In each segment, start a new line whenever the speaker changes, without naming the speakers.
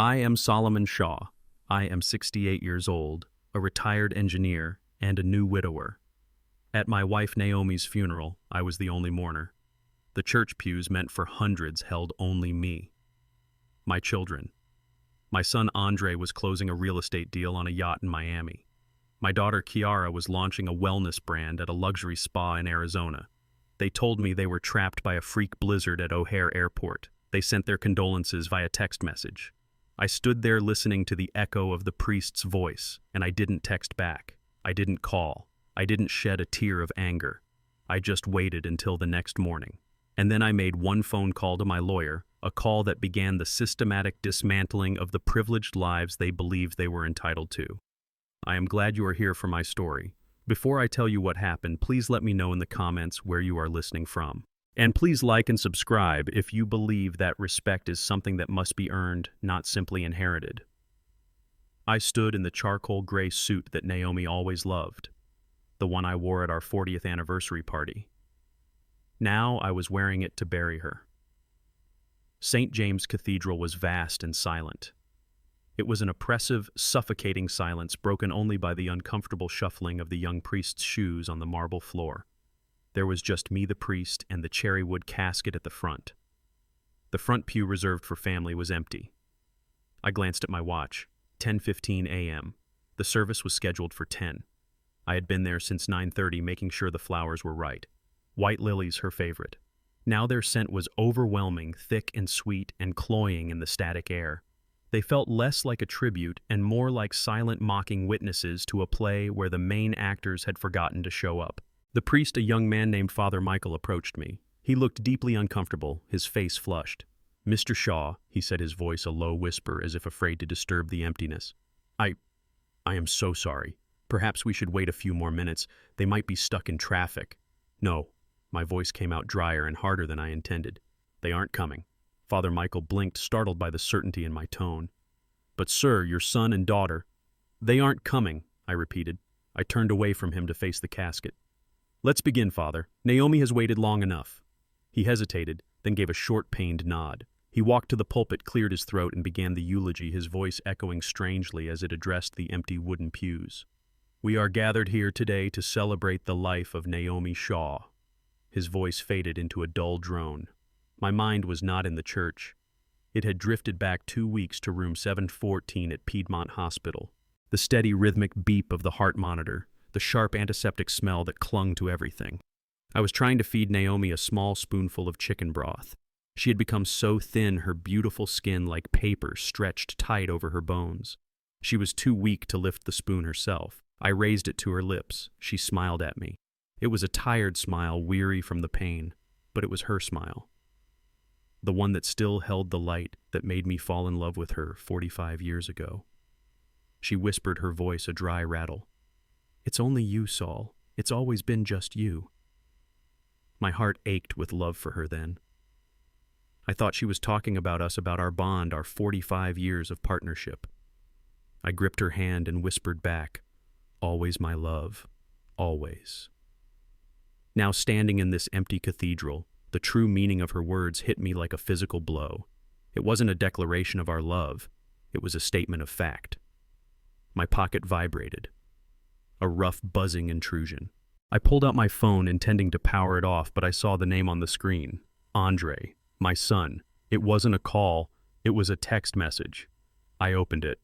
I am Solomon Shaw. I am 68 years old, a retired engineer, and a new widower. At my wife Naomi's funeral, I was the only mourner. The church pews meant for hundreds held only me. My children. My son Andre was closing a real estate deal on a yacht in Miami. My daughter Kiara was launching a wellness brand at a luxury spa in Arizona. They told me they were trapped by a freak blizzard at O'Hare Airport. They sent their condolences via text message. I stood there listening to the echo of the priest's voice, and I didn't text back. I didn't call. I didn't shed a tear of anger. I just waited until the next morning. And then I made one phone call to my lawyer, a call that began the systematic dismantling of the privileged lives they believed they were entitled to. I am glad you are here for my story. Before I tell you what happened, please let me know in the comments where you are listening from. And please like and subscribe if you believe that respect is something that must be earned, not simply inherited. I stood in the charcoal gray suit that Naomi always loved, the one I wore at our 40th anniversary party. Now I was wearing it to bury her. St. James Cathedral was vast and silent. It was an oppressive, suffocating silence broken only by the uncomfortable shuffling of the young priest's shoes on the marble floor. There was just me, the priest, and the cherry wood casket at the front. The front pew reserved for family was empty. I glanced at my watch. 10:15 a.m. The service was scheduled for 10. I had been there since 9:30, making sure the flowers were right. White lilies, her favorite. Now their scent was overwhelming, thick and sweet, and cloying in the static air. They felt less like a tribute and more like silent mocking witnesses to a play where the main actors had forgotten to show up. The priest, a young man named Father Michael, approached me. He looked deeply uncomfortable, his face flushed. "Mr. Shaw," he said, his voice a low whisper as if afraid to disturb the emptiness. I am so sorry. Perhaps we should wait a few more minutes. They might be stuck in traffic." "No." My voice came out drier and harder than I intended. "They aren't coming." Father Michael blinked, startled by the certainty in my tone. "But sir, your son and daughter—" "They aren't coming," I repeated. I turned away from him to face the casket. "Let's begin, Father. Naomi has waited long enough." He hesitated, then gave a short, pained nod. He walked to the pulpit, cleared his throat, and began the eulogy, his voice echoing strangely as it addressed the empty wooden pews. "We are gathered here today to celebrate the life of Naomi Shaw." His voice faded into a dull drone. My mind was not in the church. It had drifted back 2 weeks to room 714 at Piedmont Hospital. The steady rhythmic beep of the heart monitor, the sharp antiseptic smell that clung to everything. I was trying to feed Naomi a small spoonful of chicken broth. She had become so thin, her beautiful skin like paper stretched tight over her bones. She was too weak to lift the spoon herself. I raised it to her lips. She smiled at me. It was a tired smile, weary from the pain, but it was her smile. The one that still held the light that made me fall in love with her 45 years ago. She whispered, her voice a dry rattle. "It's only you, Saul. It's always been just you." My heart ached with love for her then. I thought she was talking about us, about our bond, our 45 years of partnership. I gripped her hand and whispered back, "Always my love, always." Now standing in this empty cathedral, the true meaning of her words hit me like a physical blow. It wasn't a declaration of our love. It was a statement of fact. My pocket vibrated. A rough, buzzing intrusion. I pulled out my phone, intending to power it off, but I saw the name on the screen. Andre, my son. It wasn't a call. It was a text message. I opened it.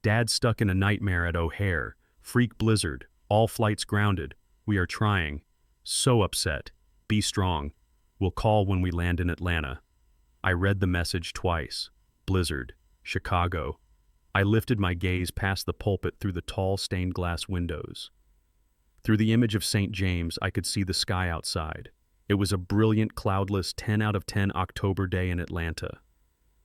"Dad's stuck in a nightmare at O'Hare. Freak blizzard. All flights grounded. We are trying. So upset. Be strong. We'll call when we land in Atlanta." I read the message twice. Blizzard. Chicago. I lifted my gaze past the pulpit through the tall stained glass windows. Through the image of St. James, I could see the sky outside. It was a brilliant, cloudless 10 out of 10 October day in Atlanta.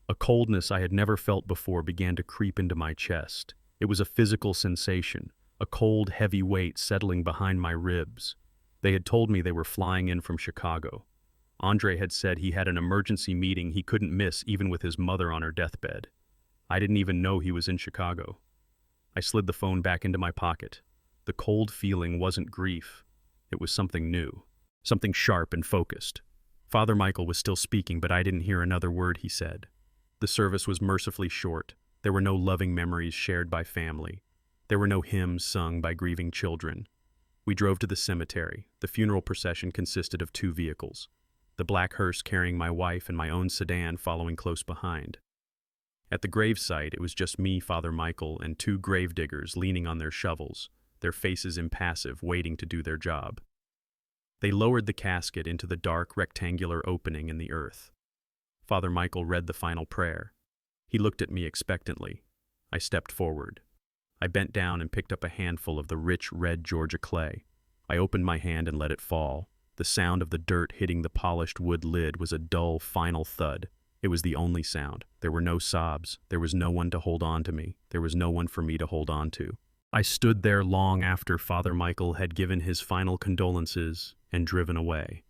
A coldness I had never felt before began to creep into my chest. It was a physical sensation, a cold, heavy weight settling behind my ribs. They had told me they were flying in from Chicago. Andre had said he had an emergency meeting he couldn't miss even with his mother on her deathbed. I didn't even know he was in Chicago. I slid the phone back into my pocket. The cold feeling wasn't grief. It was something new, something sharp and focused. Father Michael was still speaking, but I didn't hear another word he said. The service was mercifully short. There were no loving memories shared by family. There were no hymns sung by grieving children. We drove to the cemetery. The funeral procession consisted of 2 vehicles, the black hearse carrying my wife and my own sedan following close behind. At the gravesite, it was just me, Father Michael, and 2 gravediggers leaning on their shovels, their faces impassive, waiting to do their job. They lowered the casket into the dark, rectangular opening in the earth. Father Michael read the final prayer. He looked at me expectantly. I stepped forward. I bent down and picked up a handful of the rich red Georgia clay. I opened my hand and let it fall. The sound of the dirt hitting the polished wood lid was a dull, final thud. It was the only sound. There were no sobs. There was no one to hold on to me. There was no one for me to hold on to. I stood there long after Father Michael had given his final condolences and driven away.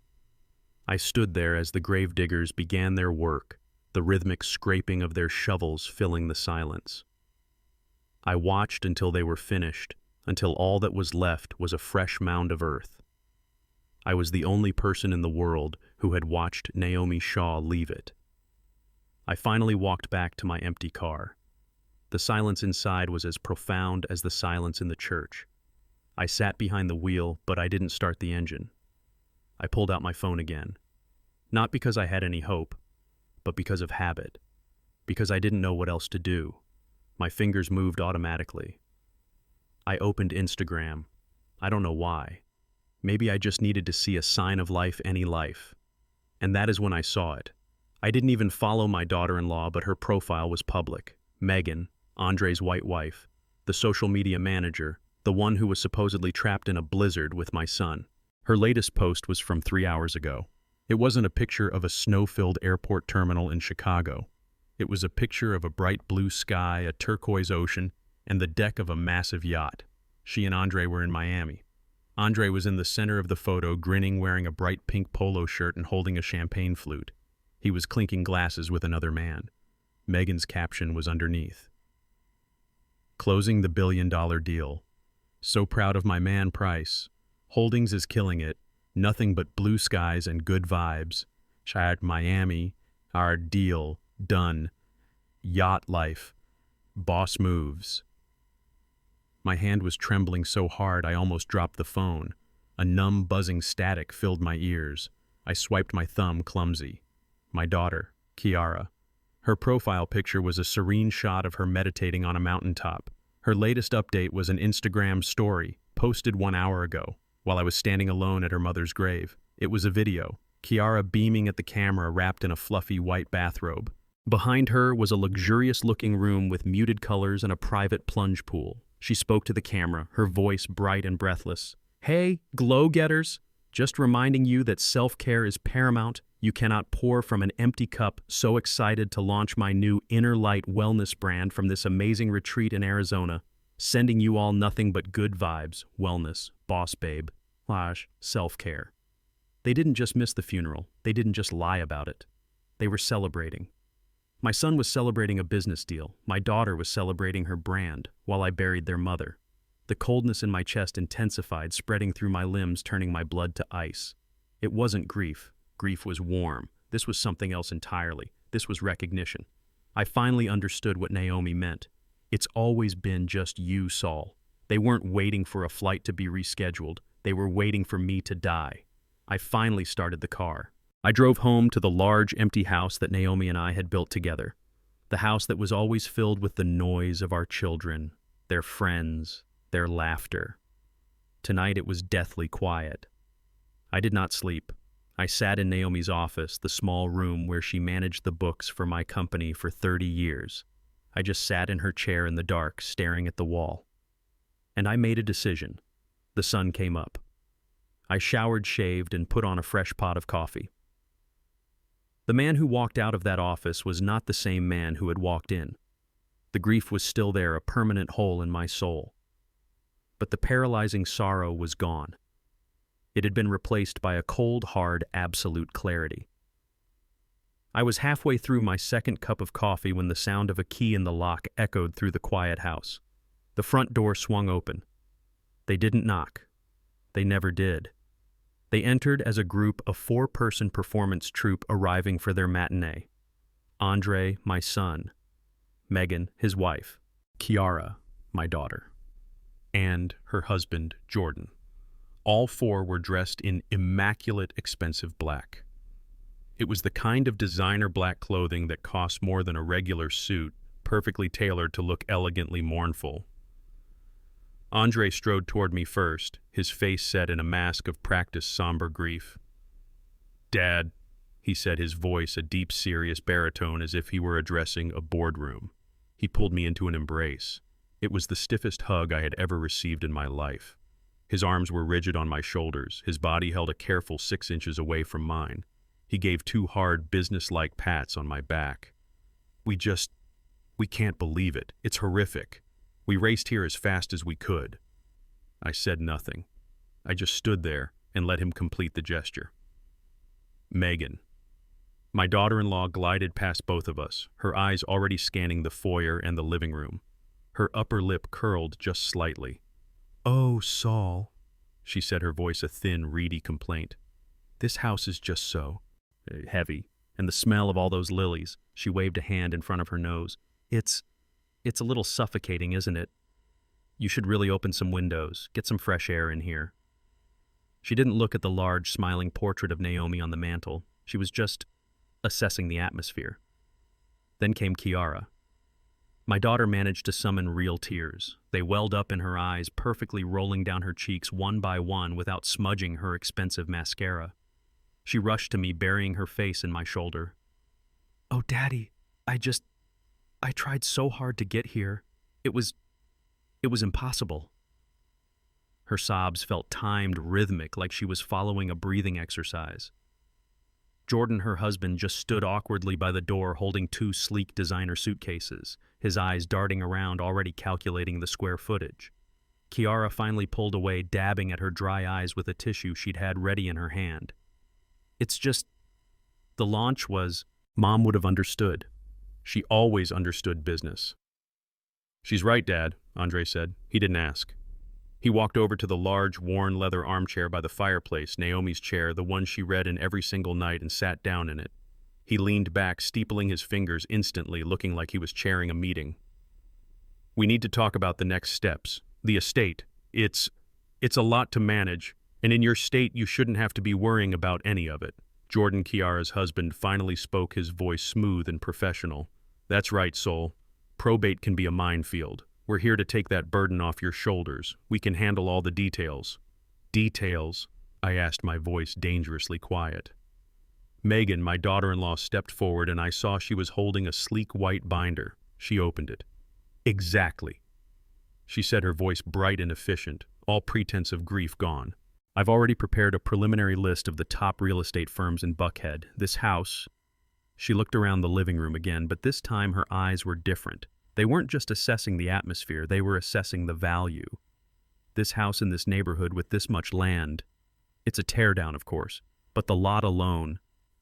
I stood there as the gravediggers began their work, the rhythmic scraping of their shovels filling the silence. I watched until they were finished, until all that was left was a fresh mound of earth. I was the only person in the world who had watched Naomi Shaw leave it. I finally walked back to my empty car. The silence inside was as profound as the silence in the church. I sat behind the wheel, but I didn't start the engine. I pulled out my phone again. Not because I had any hope, but because of habit. Because I didn't know what else to do. My fingers moved automatically. I opened Instagram. I don't know why. Maybe I just needed to see a sign of life, any life. And that is when I saw it. I didn't even follow my daughter-in-law, but her profile was public. Megan, Andre's white wife, the social media manager, the one who was supposedly trapped in a blizzard with my son. Her latest post was from 3 hours ago. It wasn't a picture of a snow-filled airport terminal in Chicago. It was a picture of a bright blue sky, a turquoise ocean, and the deck of a massive yacht. She and Andre were in Miami. Andre was in the center of the photo, grinning, wearing a bright pink polo shirt and holding a champagne flute. He was clinking glasses with another man. Megan's caption was underneath. Closing the billion-dollar deal. So proud of my man, Price. Holdings is killing it. Nothing but blue skies and good vibes. Child Miami. Our deal. Done. Yacht life. Boss moves. My hand was trembling so hard I almost dropped the phone. A numb, buzzing static filled my ears. I swiped my thumb, clumsy. My daughter, Kiara. Her profile picture was a serene shot of her meditating on a mountaintop. Her latest update was an Instagram story, posted 1 hour ago, while I was standing alone at her mother's grave. It was a video, Kiara beaming at the camera wrapped in a fluffy white bathrobe. Behind her was a luxurious-looking room with muted colors and a private plunge pool. She spoke to the camera, her voice bright and breathless. Hey, glow-getters! Just reminding you that self-care is paramount. You cannot pour from an empty cup. So excited to launch my new Inner Light wellness brand from this amazing retreat in Arizona. Sending you all nothing but good vibes, wellness, boss babe, self-care. They didn't just miss the funeral. They didn't just lie about it. They were celebrating. My son was celebrating a business deal. My daughter was celebrating her brand while I buried their mother. The coldness in my chest intensified, spreading through my limbs, turning my blood to ice. It wasn't grief. Grief was warm. This was something else entirely. This was recognition. I finally understood what Naomi meant. It's always been just you, Saul. They weren't waiting for a flight to be rescheduled. They were waiting for me to die. I finally started the car. I drove home to the large, empty house that Naomi and I had built together. The house that was always filled with the noise of our children, their friends, their laughter. Tonight it was deathly quiet. I did not sleep. I sat in Naomi's office, the small room where she managed the books for my company for 30 years. I just sat in her chair in the dark, staring at the wall. And I made a decision. The sun came up. I showered, shaved, and put on a fresh pot of coffee. The man who walked out of that office was not the same man who had walked in. The grief was still there, a permanent hole in my soul. But the paralyzing sorrow was gone. It had been replaced by a cold, hard, absolute clarity. I was halfway through my second cup of coffee when the sound of a key in the lock echoed through the quiet house. The front door swung open. They didn't knock. They never did. They entered as a group of 4-person performance troupe arriving for their matinee. Andre, my son, Megan, his wife, Kiara, my daughter, and her husband, Jordan. All four were dressed in immaculate, expensive black. It was the kind of designer black clothing that costs more than a regular suit, perfectly tailored to look elegantly mournful. Andre strode toward me first, his face set in a mask of practiced somber grief. "Dad," he said, his voice a deep, serious baritone as if he were addressing a boardroom. He pulled me into an embrace. It was the stiffest hug I had ever received in my life. His arms were rigid on my shoulders, his body held a careful 6 inches away from mine. He gave 2 hard, business-like pats on my back. We can't believe it. It's horrific. We raced here as fast as we could." I said nothing. I just stood there and let him complete the gesture. Megan. My daughter-in-law glided past both of us, her eyes already scanning the foyer and the living room. Her upper lip curled just slightly. "Oh, Saul," she said, her voice a thin, reedy complaint. "This house is just so heavy, and the smell of all those lilies." She waved a hand in front of her nose. It's a little suffocating, isn't it? You should really open some windows, get some fresh air in here." She didn't look at the large, smiling portrait of Naomi on the mantel. She was just assessing the atmosphere. Then came Kiara. My daughter managed to summon real tears. They welled up in her eyes, perfectly rolling down her cheeks one by one without smudging her expensive mascara. She rushed to me, burying her face in my shoulder. "Oh, Daddy, I tried so hard to get here. It was impossible." Her sobs felt timed, rhythmic, like she was following a breathing exercise. Jordan, her husband, just stood awkwardly by the door holding 2 sleek designer suitcases, his eyes darting around, already calculating the square footage. Kiara finally pulled away, dabbing at her dry eyes with a tissue she'd had ready in her hand. The launch was, Mom would have understood. She always understood business. "She's right, Dad," Andre said. He didn't ask. He walked over to the large, worn leather armchair by the fireplace, Naomi's chair, the one she read in every single night, and sat down in it. He leaned back, steepling his fingers instantly, looking like he was chairing a meeting. "We need to talk about the next steps. The estate. It's a lot to manage, and in your state you shouldn't have to be worrying about any of it." Jordan, Kiara's husband, finally spoke, his voice smooth and professional. "That's right, Sol. Probate can be a minefield. We're here to take that burden off your shoulders. We can handle all the details." "Details?" I asked, my voice dangerously quiet. Megan, my daughter-in-law, stepped forward, and I saw she was holding a sleek white binder. She opened it. "Exactly," she said, her voice bright and efficient, all pretense of grief gone. "I've already prepared a preliminary list of the top real estate firms in Buckhead. This house..." She looked around the living room again, but this time her eyes were different. They weren't just assessing the atmosphere, they were assessing the value. This house in this neighborhood with this much land, it's a teardown, of course, but the lot alone,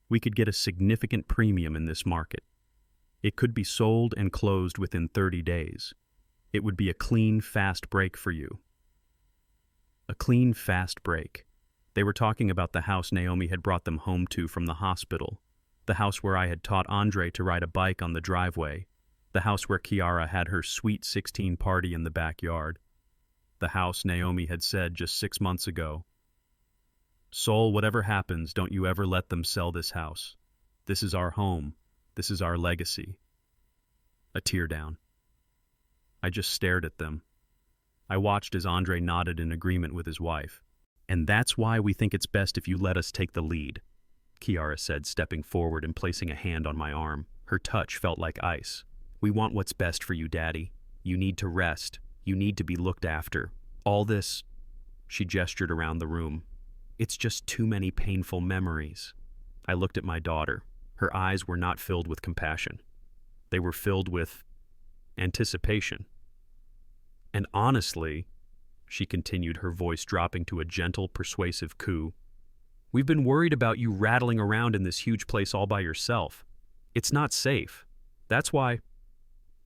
we could get a significant premium in this market. It could be sold and closed within 30 days. It would be a clean, fast break for you. A clean, fast break. They were talking about the house Naomi had brought them home to from the hospital, the house where I had taught Andre to ride a bike on the driveway, the house where Kiara had her sweet 16 party in the backyard, the house Naomi had said just 6 months ago, "Sol, whatever happens, don't you ever let them sell this house. This is our home. This is our legacy." A tear down. I just stared at them. I watched as Andre nodded in agreement with his wife. "And that's why we think it's best if you let us take the lead," Kiara said, stepping forward and placing a hand on my arm. Her touch felt like ice. "We want what's best for you, Daddy. You need to rest. You need to be looked after. All this..." She gestured around the room. "It's just too many painful memories." I looked at my daughter. Her eyes were not filled with compassion. They were filled with anticipation. "And honestly," she continued, her voice dropping to a gentle, persuasive coo, "we've been worried about you rattling around in this huge place all by yourself. It's not safe. That's why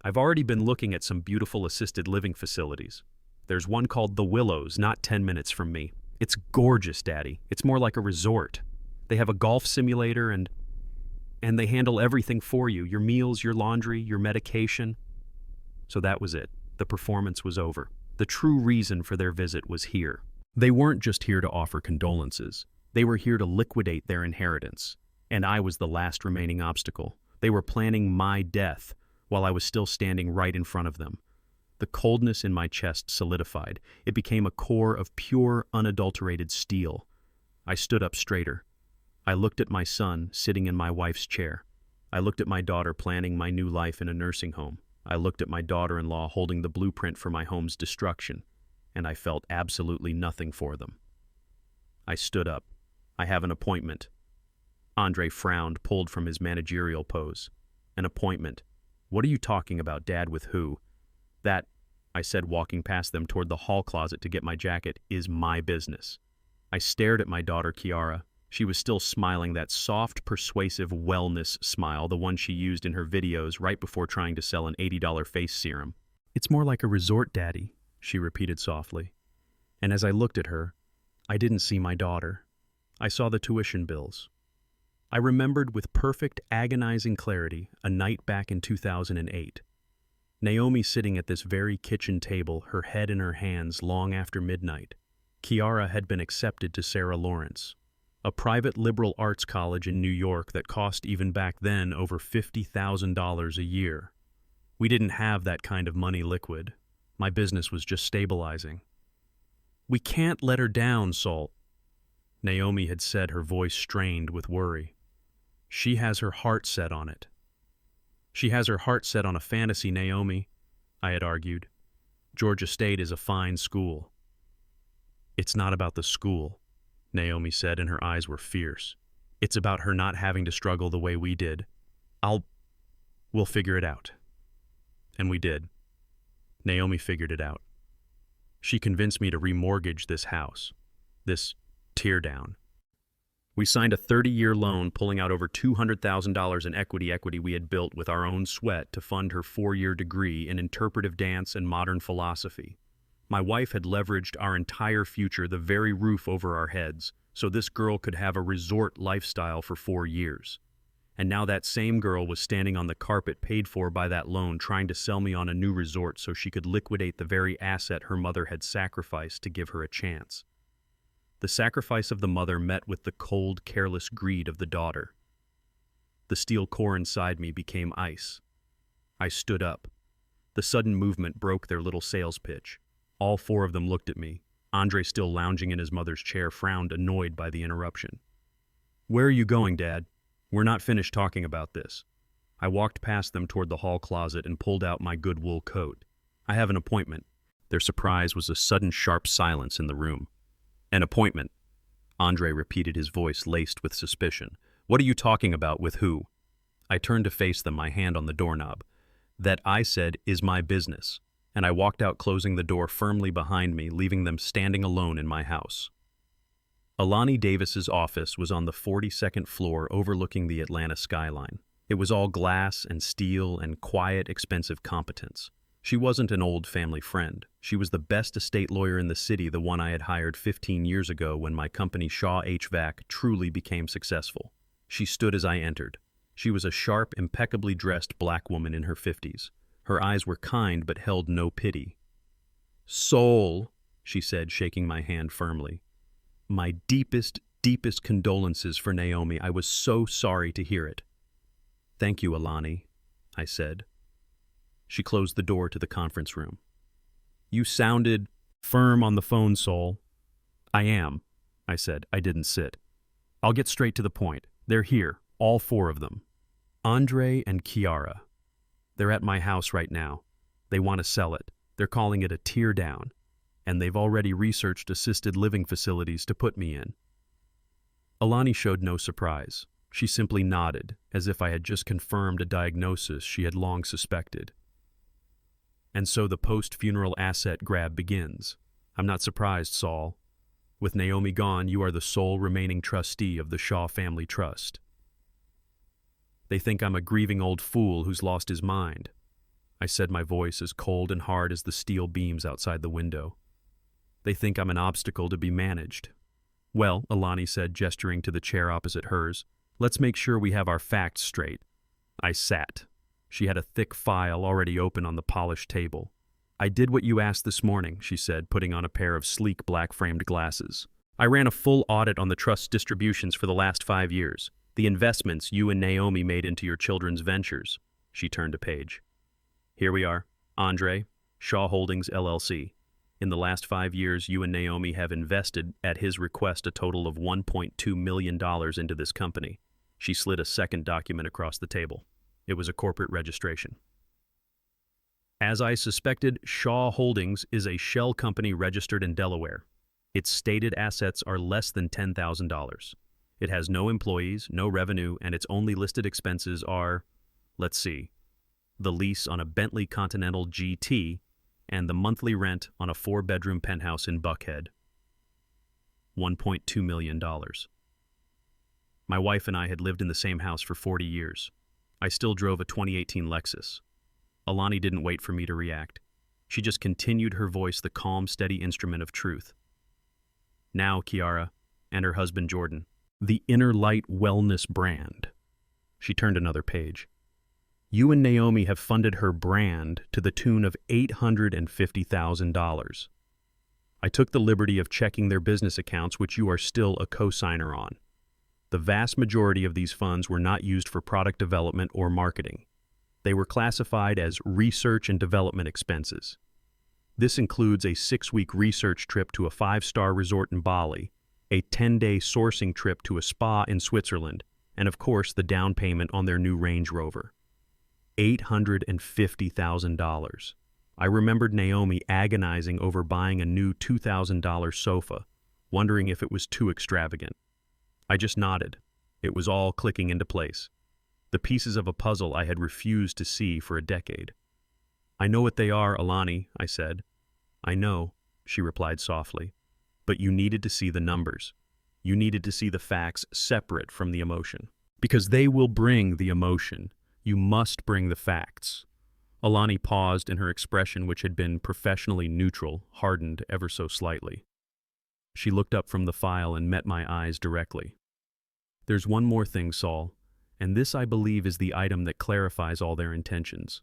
I've already been looking at some beautiful assisted living facilities. There's one called The Willows, not 10 minutes from me. It's gorgeous, Daddy. It's more like a resort. They have a golf simulator and And they handle everything for you, your meals, your laundry, your medication. So that was it. The performance was over. The true reason for their visit was here. They weren't just here to offer condolences. They were here to liquidate their inheritance. And I was the last remaining obstacle. They were planning my death while I was still standing right in front of them. The coldness in my chest solidified. It became a core of pure, unadulterated steel. I stood up straighter. I looked at my son sitting in my wife's chair. I looked at my daughter planning my new life in a nursing home. I looked at my daughter-in-law holding the blueprint for my home's destruction, and I felt absolutely nothing for them. I stood up. I have an appointment. Andre frowned, pulled from his managerial pose. An appointment. What are you talking about, Dad, with who? That, I said, walking past them toward the hall closet to get my jacket, is my business. I stared at my daughter, Kiara. She was still smiling, that soft, persuasive wellness smile, the one she used in her videos right before trying to sell an $80 face serum. It's more like a resort, Daddy, she repeated softly. And as I looked at her, I didn't see my daughter. I saw the tuition bills. I remembered with perfect, agonizing clarity a night back in 2008. Naomi sitting at this very kitchen table, her head in her hands long after midnight. Kiara had been accepted to Sarah Lawrence, a private liberal arts college in New York that cost even back then over $50,000 a year. We didn't have that kind of money liquid. My business was just stabilizing. We can't let her down, Salt, Naomi had said, her voice strained with worry. She has her heart set on it. She has her heart set on a fantasy, Naomi, I had argued. Georgia State is a fine school. It's not about the school, Naomi said, and her eyes were fierce. It's about her not having to struggle the way we did. We'll figure it out. And we did. Naomi figured it out. She convinced me to remortgage this house, this teardown. We signed a 30-year loan, pulling out over $200,000 in equity we had built with our own sweat to fund her 4-year degree in interpretive dance and modern philosophy. My wife had leveraged our entire future, the very roof over our heads, so this girl could have a resort lifestyle for 4 years. And now that same girl was standing on the carpet paid for by that loan, trying to sell me on a new resort so she could liquidate the very asset her mother had sacrificed to give her a chance. The sacrifice of the mother met with the cold, careless greed of the daughter. The steel core inside me became ice. I stood up. The sudden movement broke their little sales pitch. All 4 of them looked at me. Andre, still lounging in his mother's chair, frowned, annoyed by the interruption. Where are you going, Dad? We're not finished talking about this. I walked past them toward the hall closet and pulled out my good wool coat. I have an appointment. Their surprise was a sudden sharp silence in the room. An appointment, Andre repeated, his voice laced with suspicion. What are you talking about, with who? I turned to face them, my hand on the doorknob. That, I said, is my business. And I walked out, closing the door firmly behind me, leaving them standing alone in my house. Alani Davis's office was on the 42nd floor overlooking the Atlanta skyline. It was all glass and steel and quiet, expensive competence. She wasn't an old family friend. She was the best estate lawyer in the city, the one I had hired 15 years ago when my company Shaw HVAC truly became successful. She stood as I entered. She was a sharp, impeccably dressed black woman in her 50s. Her eyes were kind but held no pity. Soul, she said, shaking my hand firmly. My deepest condolences for Naomi. I was so sorry to hear it. Thank you, Alani, I said. She closed the door to the conference room. You sounded firm on the phone, Soul. I am, I said. I didn't sit. I'll get straight to the point. They're here, all 4 of them. Andre and Kiara. They're at my house right now. They want to sell it. They're calling it a tear down. And they've already researched assisted living facilities to put me in. Alani showed no surprise. She simply nodded, as if I had just confirmed a diagnosis she had long suspected. And so the post-funeral asset grab begins. I'm not surprised, Saul. With Naomi gone, you are the sole remaining trustee of the Shaw Family Trust. They think I'm a grieving old fool who's lost his mind. I said, my voice as cold and hard as the steel beams outside the window. They think I'm an obstacle to be managed. Well, Alani said, gesturing to the chair opposite hers, Let's make sure we have our facts straight. I sat. She had a thick file already open on the polished table. I did what you asked this morning, she said, putting on a pair of sleek black-framed glasses. I ran a full audit on the trust's distributions for the last 5 years, the investments you and Naomi made into your children's ventures. She turned a page. Here we are, Andre, Shaw Holdings, LLC. In the last 5 years, you and Naomi have invested, at his request, a total of $1.2 million into this company. She slid a second document across the table. It was a corporate registration. As I suspected, Shaw Holdings is a shell company registered in Delaware. Its stated assets are less than $10,000. It has no employees, no revenue, and its only listed expenses are, let's see, the lease on a Bentley Continental GT and the monthly rent on a 4-bedroom penthouse in Buckhead. $1.2 million. My wife and I had lived in the same house for 40 years. I still drove a 2018 Lexus. Alani didn't wait for me to react. She just continued, her voice the calm, steady instrument of truth. Now, Kiara, and her husband Jordan, the Inner Light Wellness brand. She turned another page. You and Naomi have funded her brand to the tune of $850,000. I took the liberty of checking their business accounts, which you are still a co-signer on. The vast majority of these funds were not used for product development or marketing. They were classified as research and development expenses. This includes a 6-week research trip to a 5-star resort in Bali, a 10-day sourcing trip to a spa in Switzerland, and of course the down payment on their new Range Rover. $850,000. I remembered Naomi agonizing over buying a new $2,000 sofa, wondering if it was too extravagant. I just nodded. It was all clicking into place. The pieces of a puzzle I had refused to see for a decade. I know what they are, Alani, I said. I know, she replied softly. But you needed to see the numbers. You needed to see the facts separate from the emotion. Because they will bring the emotion. You must bring the facts. Alani paused, and her expression, which had been professionally neutral, hardened ever so slightly. She looked up from the file and met my eyes directly. There's one more thing, Saul, and this, I believe, is the item that clarifies all their intentions.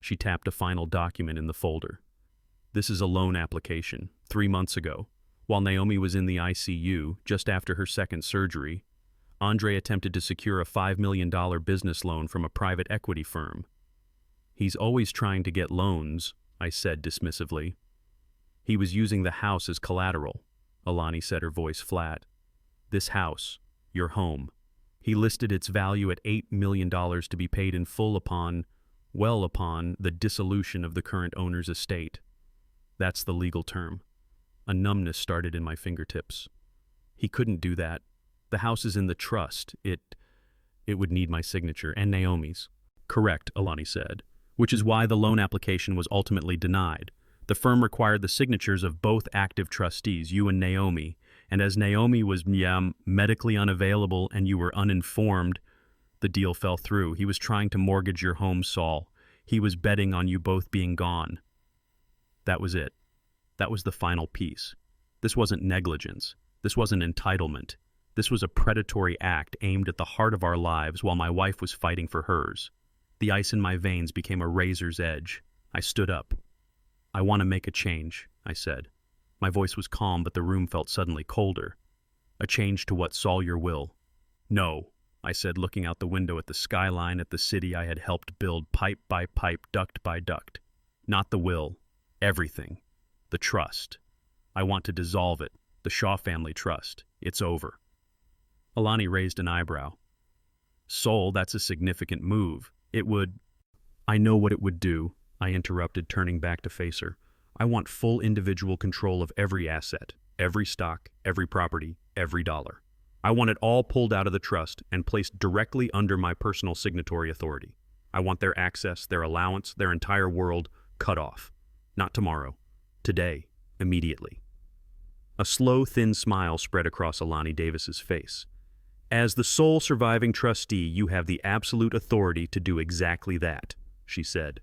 She tapped a final document in the folder. This is a loan application, 3 months ago. While Naomi was in the ICU, just after her second surgery, Andre attempted to secure a $5 million business loan from a private equity firm. He's always trying to get loans, I said dismissively. He was using the house as collateral, Alani said, her voice flat. This house, your home. He listed its value at $8 million to be paid in full upon the dissolution of the current owner's estate. That's the legal term. A numbness started in my fingertips. He couldn't do that. The house is in the trust. It would need my signature and Naomi's. Correct, Alani said, which is why the loan application was ultimately denied. The firm required the signatures of both active trustees, you and Naomi, and as Naomi was medically unavailable and you were uninformed, the deal fell through. He was trying to mortgage your home, Saul. He was betting on you both being gone. That was it. That was the final piece. This wasn't negligence. This wasn't entitlement. This was a predatory act aimed at the heart of our lives while my wife was fighting for hers. The ice in my veins became a razor's edge. I stood up. I want to make a change, I said. My voice was calm, but the room felt suddenly colder. A change to what, Saul, your will? No, I said, looking out the window at the skyline, at the city I had helped build pipe by pipe, duct by duct. Not the will. Everything. The trust. I want to dissolve it. The Shaw family trust. It's over. Alani raised an eyebrow. Soul, that's a significant move. It would... I know what it would do, I interrupted, turning back to face her. I want full individual control of every asset, every stock, every property, every dollar. I want it all pulled out of the trust and placed directly under my personal signatory authority. I want their access, their allowance, their entire world cut off. Not tomorrow. Today. Immediately. A slow, thin smile spread across Alani Davis's face. As the sole surviving trustee, you have the absolute authority to do exactly that, she said.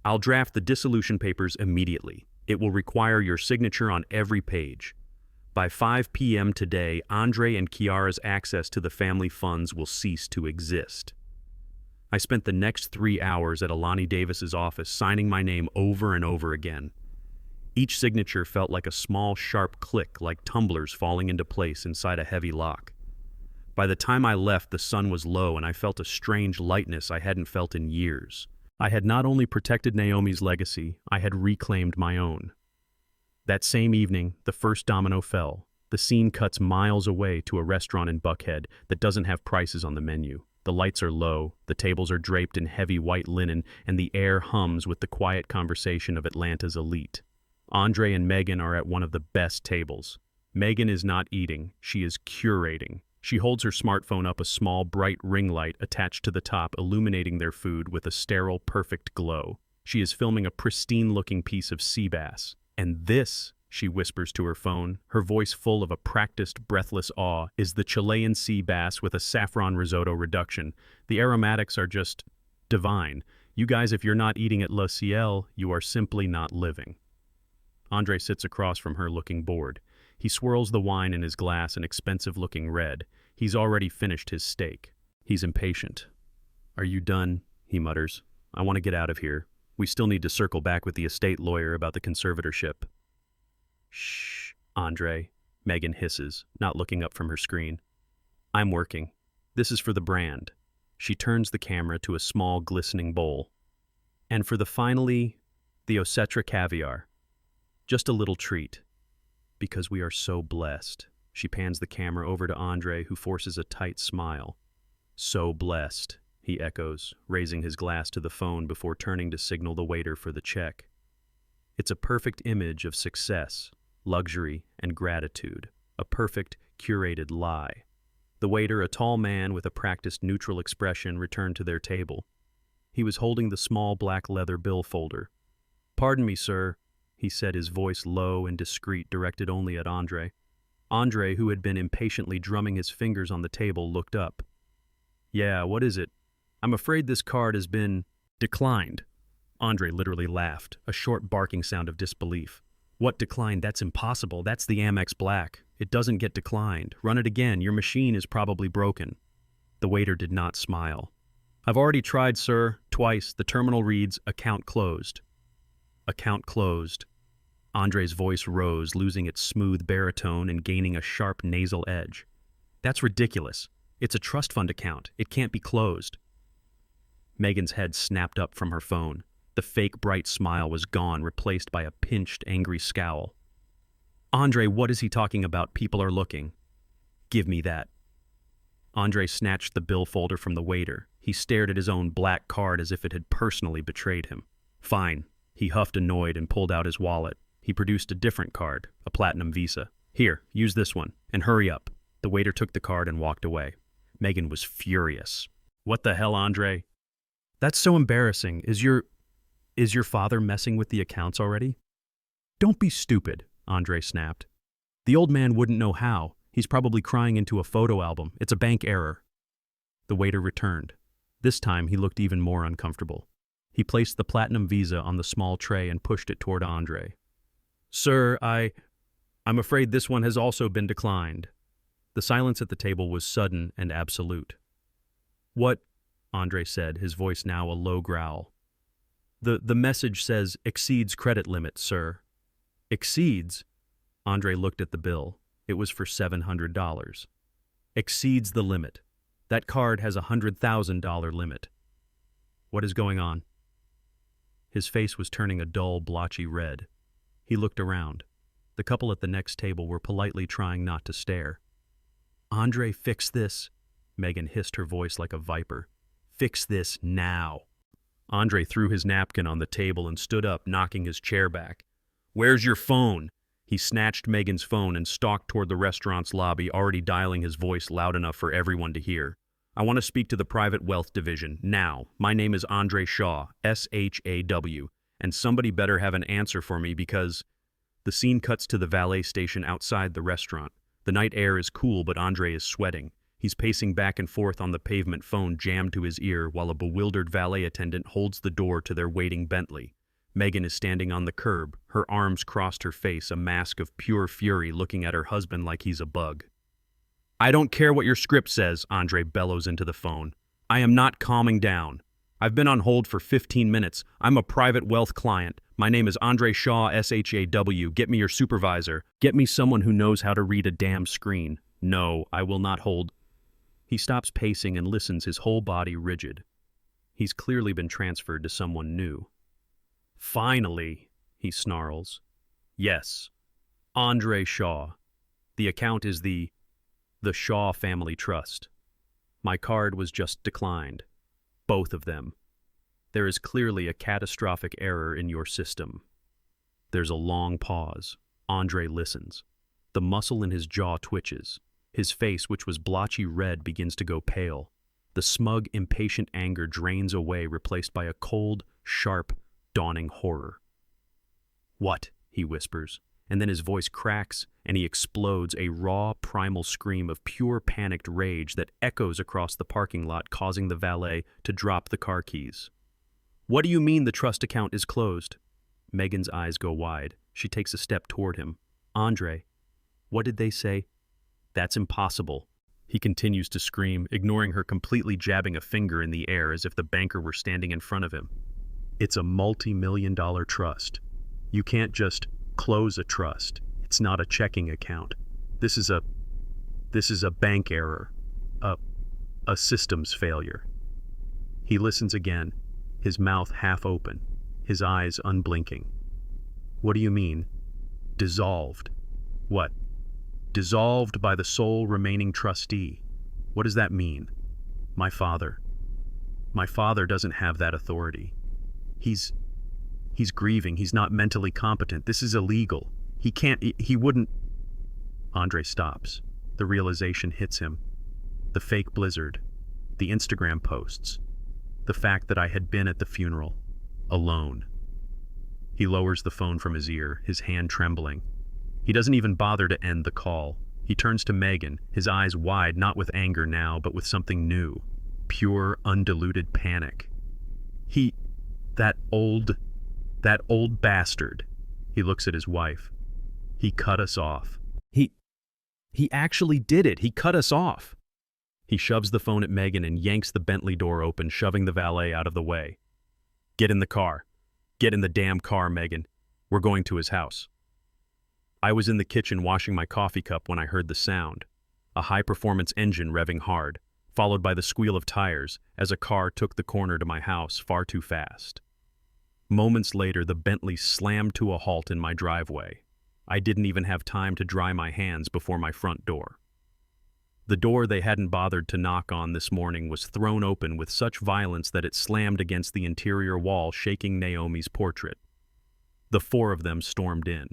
I'll draft the dissolution papers immediately. It will require your signature on every page. By 5 p.m. today, Andre and Kiara's access to the family funds will cease to exist. I spent the next 3 hours at Alani Davis's office signing my name over and over again. Each signature felt like a small, sharp click, like tumblers falling into place inside a heavy lock. By the time I left, the sun was low and I felt a strange lightness I hadn't felt in years. I had not only protected Naomi's legacy, I had reclaimed my own. That same evening, the first domino fell. The scene cuts miles away to a restaurant in Buckhead that doesn't have prices on the menu. The lights are low, the tables are draped in heavy white linen, and the air hums with the quiet conversation of Atlanta's elite. Andre and Megan are at one of the best tables. Megan is not eating, she is curating. She holds her smartphone up a small, bright ring light attached to the top, illuminating their food with a sterile, perfect glow. She is filming a pristine-looking piece of sea bass. And this, she whispers to her phone, her voice full of a practiced, breathless awe, is the Chilean sea bass with a saffron risotto reduction. The aromatics are just divine. You guys, if you're not eating at Le Ciel, you are simply not living. Andre sits across from her looking bored. He swirls the wine in his glass, an expensive-looking red. He's already finished his steak. He's impatient. "Are you done?" he mutters. "I want to get out of here. We still need to circle back with the estate lawyer about the conservatorship." "Shh, Andre," Megan hisses, not looking up from her screen. "I'm working. This is for the brand." She turns the camera to a small, glistening bowl. "And for the Osetra caviar. Just a little treat. Because we are so blessed." She pans the camera over to Andre, who forces a tight smile. "So blessed," he echoes, raising his glass to the phone before turning to signal the waiter for the check. It's a perfect image of success, luxury, and gratitude. A perfect, curated lie. The waiter, a tall man with a practiced neutral expression, returned to their table. He was holding the small black leather bill folder. "Pardon me, sir," he said, his voice low and discreet, directed only at Andre. Andre, who had been impatiently drumming his fingers on the table, looked up. "Yeah, what is it?" "I'm afraid this card has been declined." Andre literally laughed, a short barking sound of disbelief. "What declined? That's impossible. That's the Amex Black. It doesn't get declined. Run it again. Your machine is probably broken." The waiter did not smile. "I've already tried, sir, twice. The terminal reads, account closed." Account closed. Andre's voice rose, losing its smooth baritone and gaining a sharp nasal edge. "That's ridiculous. It's a trust fund account. It can't be closed." Megan's head snapped up from her phone. The fake bright smile was gone, replaced by a pinched, angry scowl. "Andre, what is he talking about? People are looking." "Give me that." Andre snatched the bill folder from the waiter. He stared at his own black card as if it had personally betrayed him. "Fine." He huffed, annoyed, and pulled out his wallet. He produced a different card, a platinum Visa. "Here, use this one, and hurry up." The waiter took the card and walked away. Megan was furious. "What the hell, Andre? That's so embarrassing. Is your father messing with the accounts already?" "Don't be stupid," Andre snapped. "The old man wouldn't know how. He's probably crying into a photo album. It's a bank error." The waiter returned. This time he looked even more uncomfortable. He placed the platinum Visa on the small tray and pushed it toward Andre. "Sir, I'm afraid this one has also been declined." The silence at the table was sudden and absolute. "What?" Andre said, his voice now a low growl. The message says, exceeds credit limit, sir." "Exceeds?" Andre looked at the bill. It was for $700. "Exceeds the limit. That card has a $100,000 limit." "What is going on?" His face was turning a dull, blotchy red. He looked around. The couple at the next table were politely trying not to stare. "Andre, fix this." Megan hissed, her voice like a viper. "Fix this now." Andre threw his napkin on the table and stood up, knocking his chair back. "Where's your phone?" He snatched Megan's phone and stalked toward the restaurant's lobby, already dialing his voice loud enough for everyone to hear. "I want to speak to the private wealth division, now. My name is Andre Shaw, S-H-A-W, and somebody better have an answer for me because..." The scene cuts to the valet station outside the restaurant. The night air is cool, but Andre is sweating. He's pacing back and forth on the pavement, phone jammed to his ear, while a bewildered valet attendant holds the door to their waiting Bentley. Megan is standing on the curb, her arms crossed her face, a mask of pure fury, looking at her husband like he's a bug. "I don't care what your script says," Andre bellows into the phone. "I am not calming down. I've been on hold for 15 minutes. I'm a private wealth client. My name is Andre Shaw, SHAW. Get me your supervisor. Get me someone who knows how to read a damn screen. No, I will not hold." He stops pacing and listens, his whole body rigid. He's clearly been transferred to someone new. "Finally," he snarls. "Yes, Andre Shaw. The account is the Shaw Family Trust. My card was just declined. Both of them. There is clearly a catastrophic error in your system." There's a long pause. Andre listens. The muscle in his jaw twitches. His face, which was blotchy red, begins to go pale. The smug, impatient anger drains away, replaced by a cold, sharp, dawning horror. "What?" he whispers, and then his voice cracks and he explodes, a raw, primal scream of pure panicked rage that echoes across the parking lot, causing the valet to drop the car keys. "What do you mean the trust account is closed?" Megan's eyes go wide. She takes a step toward him. "Andre, what did they say?" "That's impossible." He continues to scream, ignoring her, completely jabbing a finger in the air as if the banker were standing in front of him. "It's a multi-million-dollar trust. You can't just close a trust. It's not a checking account. This is a bank error, a systems failure." He listens again, his mouth half open, his eyes unblinking. "What do you mean? Dissolved? What? Dissolved by the sole remaining trustee? What does that mean? My father doesn't have that authority. He's grieving. He's not mentally competent. This is illegal. He wouldn't." Andre stops. The realization hits him. The fake blizzard, the Instagram posts, the fact that I had been at the funeral, alone. He lowers the phone from his ear, his hand trembling. He doesn't even bother to end the call. He turns to Megan, his eyes wide, not with anger now, but with something new. Pure, undiluted panic. That old bastard. He looks at his wife. He cut us off. He actually did it. He cut us off. He shoves the phone at Megan and yanks the Bentley door open, shoving the valet out of the way. "Get in the car. Get in the damn car, Megan. We're going to his house." I was in the kitchen washing my coffee cup when I heard the sound. A high-performance engine revving hard, followed by the squeal of tires as a car took the corner to my house far too fast. Moments later, the Bentley slammed to a halt in my driveway. I didn't even have time to dry my hands before my front door. The door they hadn't bothered to knock on this morning was thrown open with such violence that it slammed against the interior wall, shaking Naomi's portrait. The four of them stormed in.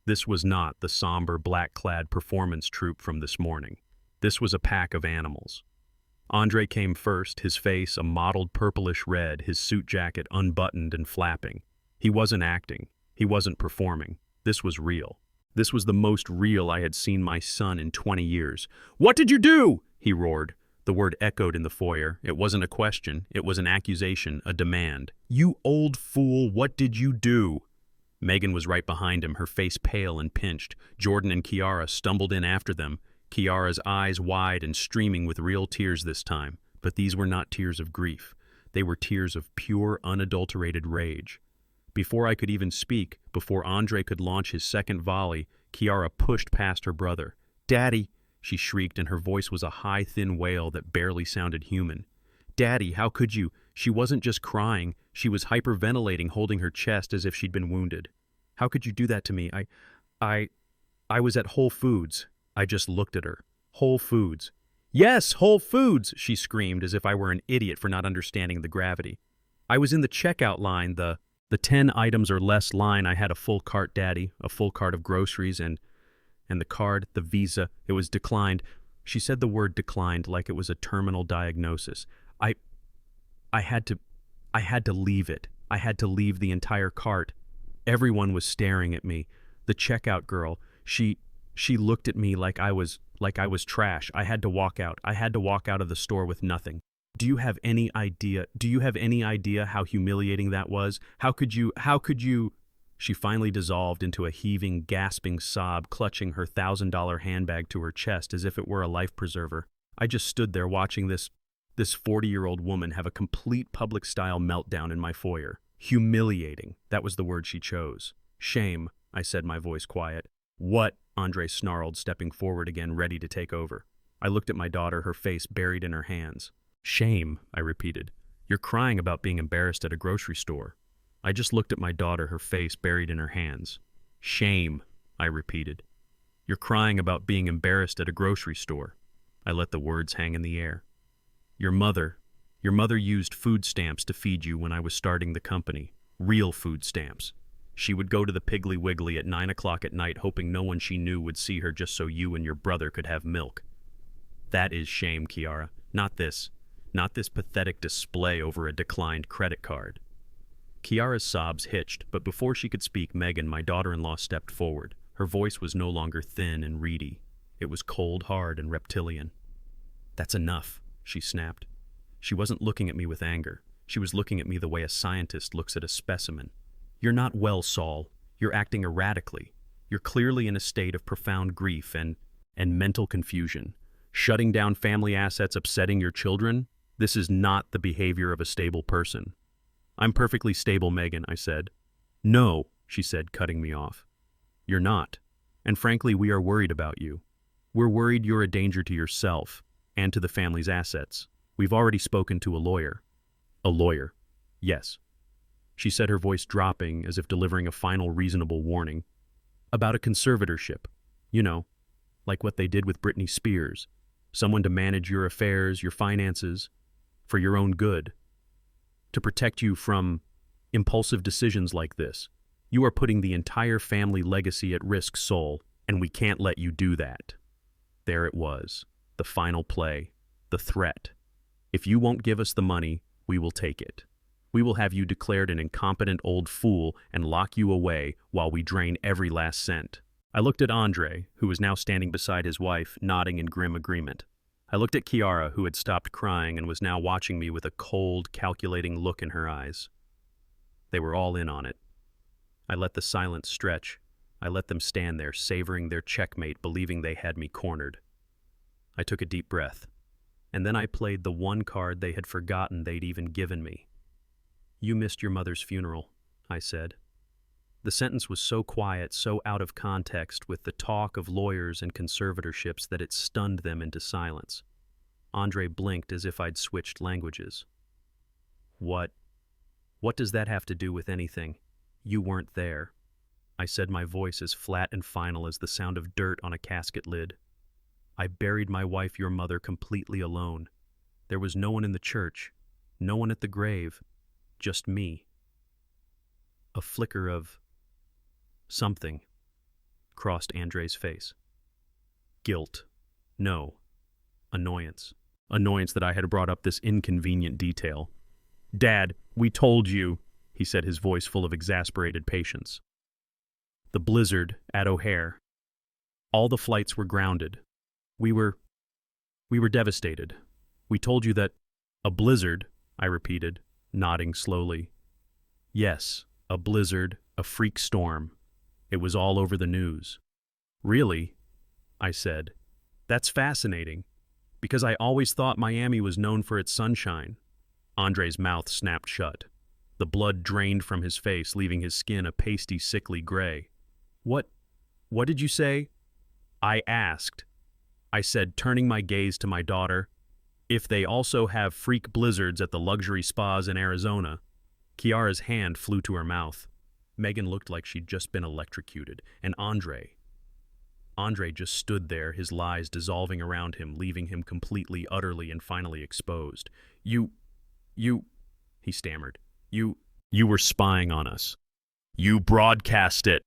This was not the somber, black-clad performance troupe from this morning. This was a pack of animals. Andre came first, his face a mottled purplish red, his suit jacket unbuttoned and flapping. He wasn't acting. He wasn't performing. This was real. This was the most real I had seen my son in 20 years. "What did you do?" he roared. The word echoed in the foyer. It wasn't a question. It was an accusation, a demand. "You old fool, what did you do?" Megan was right behind him, her face pale and pinched. Jordan and Kiara stumbled in after them, Kiara's eyes wide and streaming with real tears this time. But these were not tears of grief. They were tears of pure, unadulterated rage. Before I could even speak, before Andre could launch his second volley, Kiara pushed past her brother. "Daddy!" she shrieked, and her voice was a high, thin wail that barely sounded human. "Daddy, how could you?" She wasn't just crying. She was hyperventilating, holding her chest as if she'd been wounded. "How could you do that to me? I was at Whole Foods." I just looked at her. "Whole Foods." "Yes, Whole Foods!" she screamed, as if I were an idiot for not understanding the gravity. "I was in the checkout line, the 10 items or less line. I had a full cart, Daddy, a full cart of groceries, and the card, the Visa, it was declined." She said the word declined like it was a terminal diagnosis. I had to leave it. I had to leave the entire cart. Everyone was staring at me. The checkout girl, she looked at me like I was trash. I had to walk out. I had to walk out of the store with nothing. Do you have any idea? Do you have any idea how humiliating that was? How could you? She finally dissolved into a heaving, gasping sob, clutching her $1,000 handbag to her chest as if it were a life preserver. I just stood there watching this 40-year-old woman have a complete public-style meltdown in my foyer. Humiliating, that was the word she chose. Shame, I said, my voice quiet. What? Andre snarled, stepping forward again, ready to take over. I looked at my daughter, her face buried in her hands. Shame, I repeated. You're crying about being embarrassed at a grocery store. I just looked at my daughter, her face buried in her hands. Shame, I repeated. You're crying about being embarrassed at a grocery store. I let the words hang in the air. Your mother used food stamps to feed you when I was starting the company. Real food stamps. She would go to the Piggly Wiggly at 9 o'clock at night, hoping no one she knew would see her just so you and your brother could have milk. That is shame, Kiara. Not this pathetic display over a declined credit card. Kiara's sobs hitched, but before she could speak, Megan, my daughter-in-law, stepped forward. Her voice was no longer thin and reedy. It was cold, hard, and reptilian. That's enough, she snapped. She wasn't looking at me with anger. She was looking at me the way a scientist looks at a specimen. You're not well, Saul. You're acting erratically. You're clearly in a state of profound grief and mental confusion. Shutting down family assets, upsetting your children? This is not the behavior of a stable person. I'm perfectly stable, Megan, I said. No, she said, cutting me off. You're not. And frankly, we are worried about you. We're worried you're a danger to yourself and to the family's assets. We've already spoken to a lawyer. A lawyer. Yes. She said, her voice dropping as if delivering a final reasonable warning. About a conservatorship. You know, like what they did with Britney Spears. Someone to manage your affairs, your finances, for your own good. To protect you from impulsive decisions like this. You are putting the entire family legacy at risk, Saul, and we can't let you do that. There it was, the final play, the threat. If you won't give us the money, we will take it. We will have you declared an incompetent old fool and lock you away while we drain every last cent. I looked at Andre, who was now standing beside his wife, nodding in grim agreement. I looked at Kiara, who had stopped crying and was now watching me with a cold, calculating look in her eyes. They were all in on it. I let the silence stretch. I let them stand there, savoring their checkmate, believing they had me cornered. I took a deep breath, and then I played the one card they had forgotten they'd even given me. You missed your mother's funeral, I said. The sentence was so quiet, so out of context with the talk of lawyers and conservatorships that it stunned them into silence. Andre blinked as if I'd switched languages. What does that have to do with anything? You weren't there. I said, my voice as flat and final as the sound of dirt on a casket lid. I buried my wife, your mother, completely alone. There was no one in the church, no one at the grave, just me. A flicker of something crossed Andre's face. Guilt. No. Annoyance. Annoyance that I had brought up this inconvenient detail. Dad, we told you, he said, his voice full of exasperated patience. The blizzard at O'Hare. All the flights were grounded. We were devastated. We told you that a blizzard, I repeated, nodding slowly. Yes, a blizzard, a freak storm. It was all over the news. Really? I said. That's fascinating, because I always thought Miami was known for its sunshine. Andre's mouth snapped shut. The blood drained from his face, leaving his skin a pasty, sickly gray. What did you say? I asked. I said, turning my gaze to my daughter, if they also have freak blizzards at the luxury spas in Arizona. Kiara's hand flew to her mouth. Megan looked like she'd just been electrocuted, and Andre just stood there, his lies dissolving around him, leaving him completely, utterly, and finally exposed. You, he stammered. You were spying on us. You broadcast it,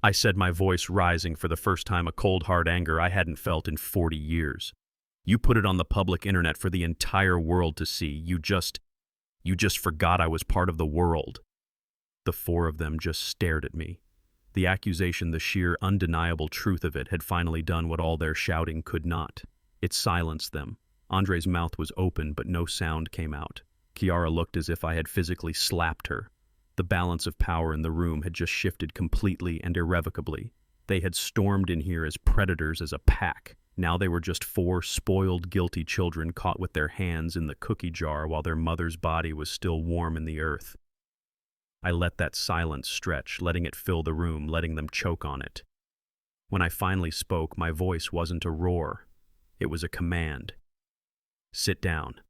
I said, my voice rising for the first time, a cold, hard anger I hadn't felt in 40 years. You put it on the public internet for the entire world to see. You just forgot I was part of the world. The four of them just stared at me. The accusation, the sheer, undeniable truth of it, had finally done what all their shouting could not. It silenced them. Andre's mouth was open, but no sound came out. Kiara looked as if I had physically slapped her. The balance of power in the room had just shifted completely and irrevocably. They had stormed in here as predators, as a pack. Now they were just four spoiled, guilty children caught with their hands in the cookie jar while their mother's body was still warm in the earth. I let that silence stretch, letting it fill the room, letting them choke on it. When I finally spoke, my voice wasn't a roar. It was a command. Sit down.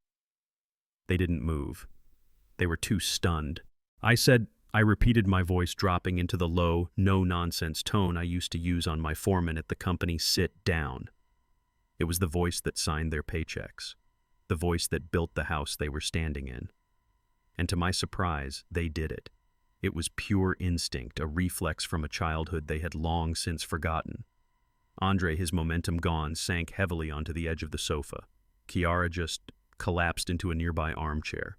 They didn't move. They were too stunned. I repeated, my voice dropping into the low, no-nonsense tone I used to use on my foreman at the company, sit down. It was the voice that signed their paychecks, the voice that built the house they were standing in. And to my surprise, they did it. It was pure instinct, a reflex from a childhood they had long since forgotten. Andre, his momentum gone, sank heavily onto the edge of the sofa. Kiara just collapsed into a nearby armchair.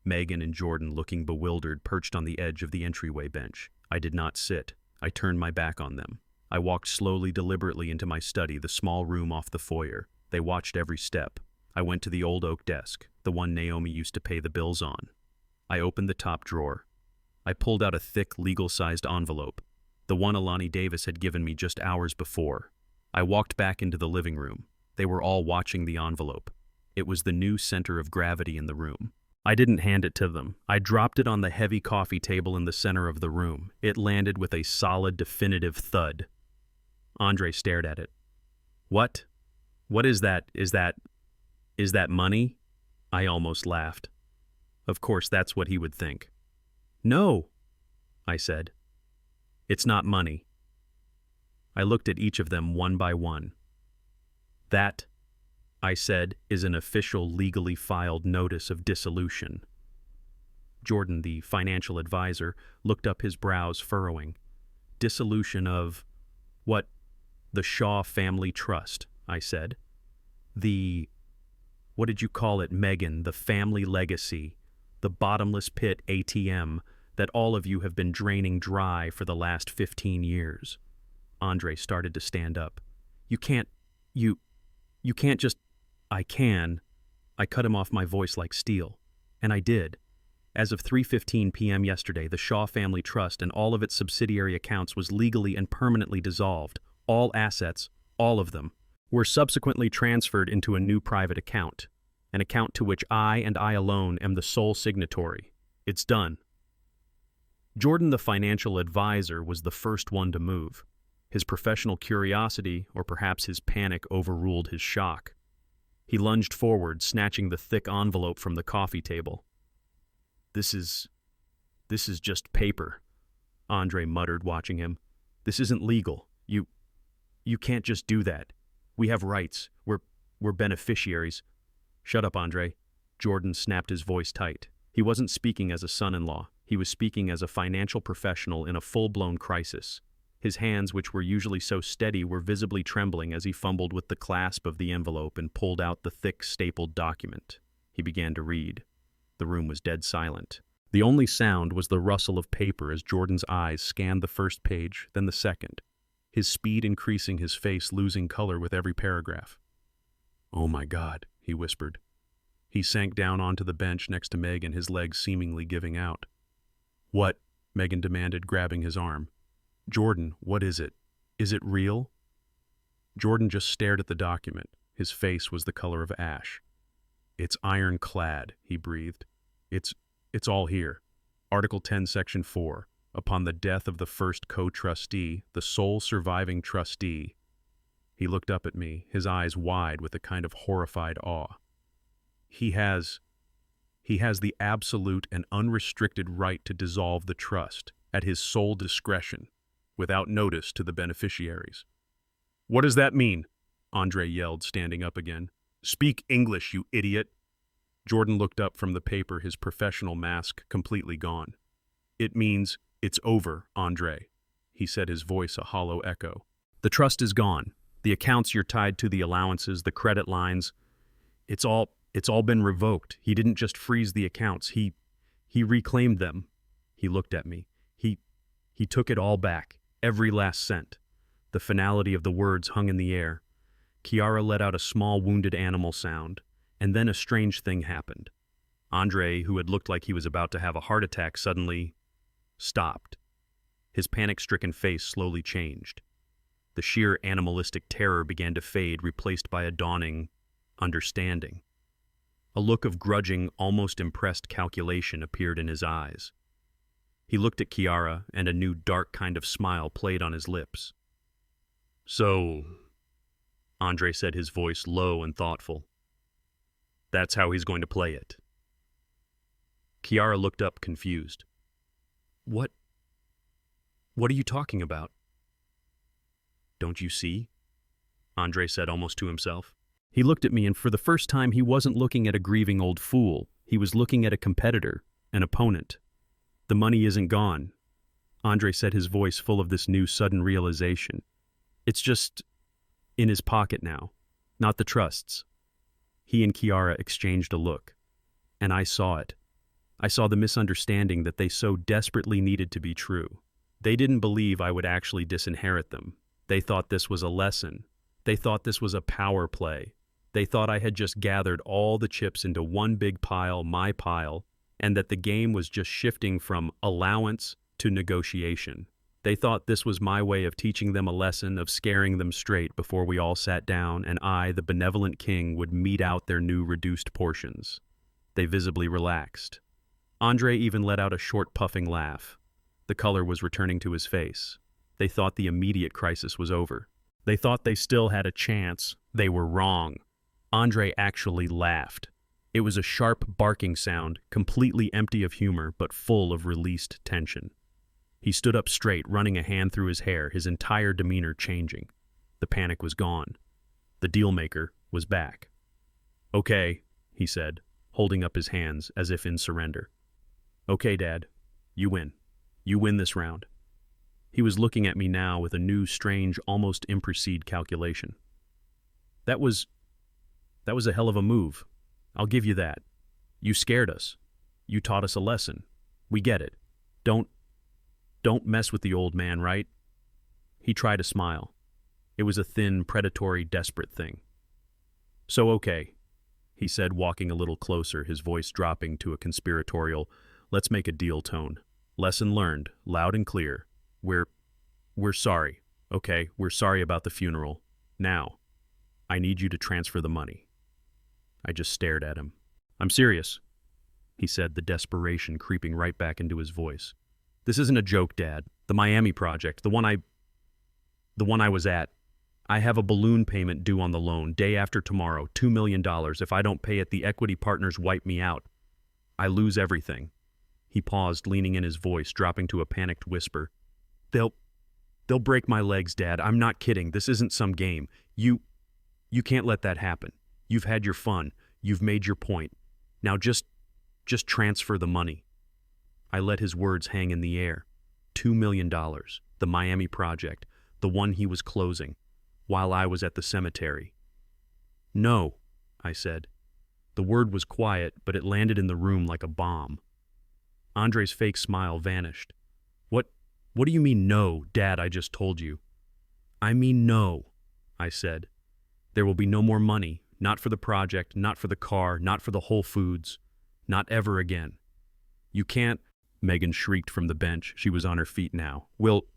Megan and Jordan, looking bewildered, perched on the edge of the entryway bench. I did not sit. I turned my back on them. I walked slowly, deliberately into my study, the small room off the foyer. They watched every step. I went to the old oak desk, the one Naomi used to pay the bills on. I opened the top drawer. I pulled out a thick, legal-sized envelope, the one Alani Davis had given me just hours before. I walked back into the living room. They were all watching the envelope. It was the new center of gravity in the room. I didn't hand it to them. I dropped it on the heavy coffee table in the center of the room. It landed with a solid, definitive thud. Andre stared at it. What? What is that? Is that money? I almost laughed. Of course, that's what he would think. No, I said. It's not money. I looked at each of them one by one. That, I said, is an official, legally filed notice of dissolution. Jordan, the financial advisor, looked up, his brows furrowing. Dissolution of what? The Shaw Family Trust, I said. What did you call it, Megan? The family legacy, the bottomless pit ATM that all of you have been draining dry for the last 15 years. Andre started to stand up. You can't just... I can. I cut him off, my voice like steel. And I did. As of 3:15 p.m. yesterday, the Shaw Family Trust and all of its subsidiary accounts was legally and permanently dissolved. All assets, all of them, were subsequently transferred into a new private account, an account to which I and I alone am the sole signatory. It's done. Jordan, the financial advisor, was the first one to move. His professional curiosity, or perhaps his panic, overruled his shock. He lunged forward, snatching the thick envelope from the coffee table. This is just paper, Andre muttered, watching him. This isn't legal. You can't just do that. We have rights. We're beneficiaries. Shut up, Andre. Jordan snapped, his voice tight. He wasn't speaking as a son-in-law. He was speaking as a financial professional in a full-blown crisis. His hands, which were usually so steady, were visibly trembling as he fumbled with the clasp of the envelope and pulled out the thick, stapled document. He began to read. The room was dead silent. The only sound was the rustle of paper as Jordan's eyes scanned the first page, then the second, his speed increasing, his face losing color with every paragraph. "Oh my God," he whispered. He sank down onto the bench next to Megan, his legs seemingly giving out. "What?" Megan demanded, grabbing his arm. "Jordan, what is it? Is it real?" Jordan just stared at the document. His face was the color of ash. "It's ironclad," he breathed. It's all here. Article 10, Section 4. Upon the death of the first co-trustee, the sole surviving trustee. He looked up at me, his eyes wide with a kind of horrified awe. He has the absolute and unrestricted right to dissolve the trust at his sole discretion, without notice to the beneficiaries. "What does that mean?" Andre yelled, standing up again. "Speak English, you idiot." Jordan looked up from the paper, his professional mask completely gone. "It means it's over, Andre," he said, his voice a hollow echo. "The trust is gone. The accounts you're tied to, the allowances, the credit lines, it's all been revoked. He didn't just freeze the accounts. He reclaimed them." He looked at me. He took it all back, every last cent. The finality of the words hung in the air. Kiara let out a small wounded animal sound. And then a strange thing happened. Andre, who had looked like he was about to have a heart attack, suddenly stopped. His panic-stricken face slowly changed. The sheer animalistic terror began to fade, replaced by a dawning understanding. A look of grudging, almost impressed calculation appeared in his eyes. He looked at Kiara, and a new dark kind of smile played on his lips. "So," Andre said, his voice low and thoughtful, "that's how he's going to play it." Kiara looked up, confused. What are you talking about?" "Don't you see?" Andre said almost to himself. He looked at me, and for the first time he wasn't looking at a grieving old fool. He was looking at a competitor, an opponent. "The money isn't gone," Andre said, his voice full of this new sudden realization. "It's just in his pocket now, not the trusts." He and Kiara exchanged a look, and I saw it. I saw the misunderstanding that they so desperately needed to be true. They didn't believe I would actually disinherit them. They thought this was a lesson. They thought this was a power play. They thought I had just gathered all the chips into one big pile, my pile, and that the game was just shifting from allowance to negotiation. They thought this was my way of teaching them a lesson, of scaring them straight before we all sat down, and I, the benevolent king, would mete out their new reduced portions. They visibly relaxed. Andre even let out a short puffing laugh. The color was returning to his face. They thought the immediate crisis was over. They thought they still had a chance. They were wrong. Andre actually laughed. It was a sharp barking sound, completely empty of humor, but full of released tension. He stood up straight, running a hand through his hair, his entire demeanor changing. The panic was gone. The dealmaker was back. "Okay," he said, holding up his hands as if in surrender. "Okay, Dad. You win. You win this round." He was looking at me now with a new, strange, almost imperceived calculation. That was a hell of a move. I'll give you that. You scared us. You taught us a lesson. We get it. Don't mess with the old man, right?" He tried a smile. It was a thin, predatory, desperate thing. "So okay," he said, walking a little closer, his voice dropping to a conspiratorial, "let's make a deal tone. Lesson learned, loud and clear. We're sorry, okay? We're sorry about the funeral. Now, I need you to transfer the money." I just stared at him. "I'm serious," he said, the desperation creeping right back into his voice. "This isn't a joke, Dad. The Miami project, the one I was at. I have a balloon payment due on the loan, day after tomorrow, $2 million. If I don't pay it, the equity partners wipe me out. I lose everything." He paused, leaning in, his voice dropping to a panicked whisper. They'll break my legs, Dad. I'm not kidding. This isn't some game. You can't let that happen. You've had your fun. You've made your point. Now just transfer the money." I let his words hang in the air. $2 million, the Miami project, the one he was closing, while I was at the cemetery. "No," I said. The word was quiet, but it landed in the room like a bomb. Andre's fake smile vanished. What do you mean, no, Dad? I just told you." "I mean no," I said. "There will be no more money, not for the project, not for the car, not for the Whole Foods, not ever again. You can't—" Megan shrieked from the bench. She was on her feet now. We'll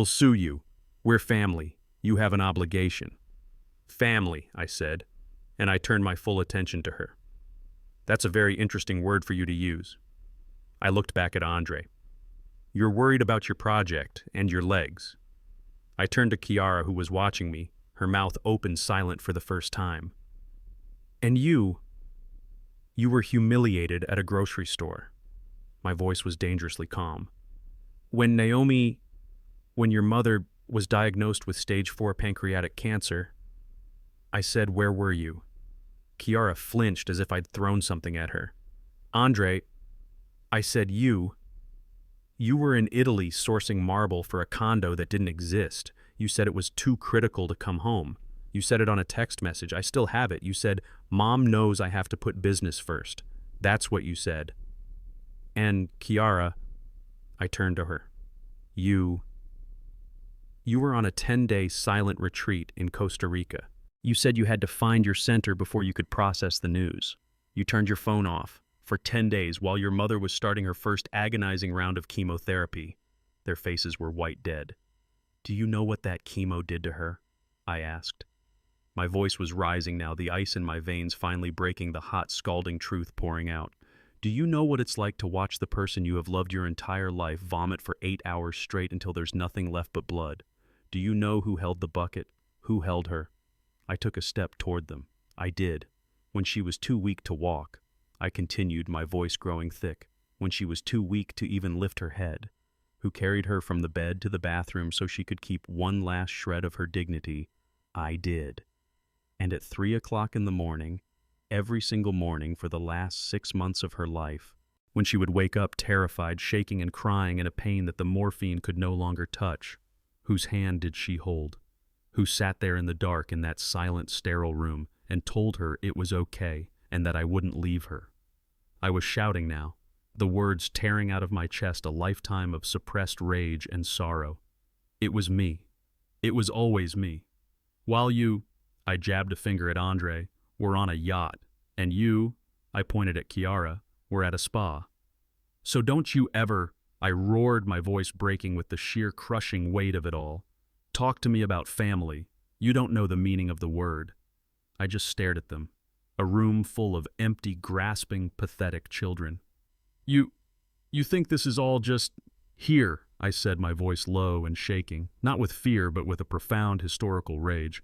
sue you. We're family. You have an obligation." "Family," I said, and I turned my full attention to her. "That's a very interesting word for you to use." I looked back at Andre. "You're worried about your project and your legs." I turned to Kiara, who was watching me, her mouth open, silent for the first time. "And you were humiliated at a grocery store." My voice was dangerously calm. When your mother was diagnosed with stage 4 pancreatic cancer," I said, "where were you?" Kiara flinched as if I'd thrown something at her. "Andre," I said, you were in Italy sourcing marble for a condo that didn't exist. You said it was too critical to come home. You said it on a text message. I still have it. You said, 'Mom knows I have to put business first.' That's what you said. And Kiara," I turned to her, you were on a 10-day silent retreat in Costa Rica. You said you had to find your center before you could process the news. You turned your phone off for 10 days while your mother was starting her first agonizing round of chemotherapy. Their faces were white dead. Do you know what that chemo did to her? I asked. My voice was rising now, the ice in my veins finally breaking, the hot, scalding truth pouring out. Do you know what it's like to watch the person you have loved your entire life vomit for 8 hours straight until there's nothing left but blood? Do you know who held the bucket? Who held her? I took a step toward them. I did. When she was too weak to walk, I continued, my voice growing thick. When she was too weak to even lift her head. Who carried her from the bed to the bathroom so she could keep one last shred of her dignity? I did. And at 3 o'clock in the morning, every single morning for the last 6 months of her life, when she would wake up terrified, shaking and crying in a pain that the morphine could no longer touch, whose hand did she hold? Who sat there in the dark in that silent, sterile room and told her it was okay and that I wouldn't leave her? I was shouting now, the words tearing out of my chest, a lifetime of suppressed rage and sorrow. It was me. It was always me. While you, I jabbed a finger at Andre, were on a yacht, and you, I pointed at Kiara, were at a spa. So don't you ever, I roared, my voice breaking with the sheer crushing weight of it all. Talk to me about family. You don't know the meaning of the word. I just stared at them, a room full of empty, grasping, pathetic children. You think this is all just here, I said, my voice low and shaking, not with fear but with a profound historical rage.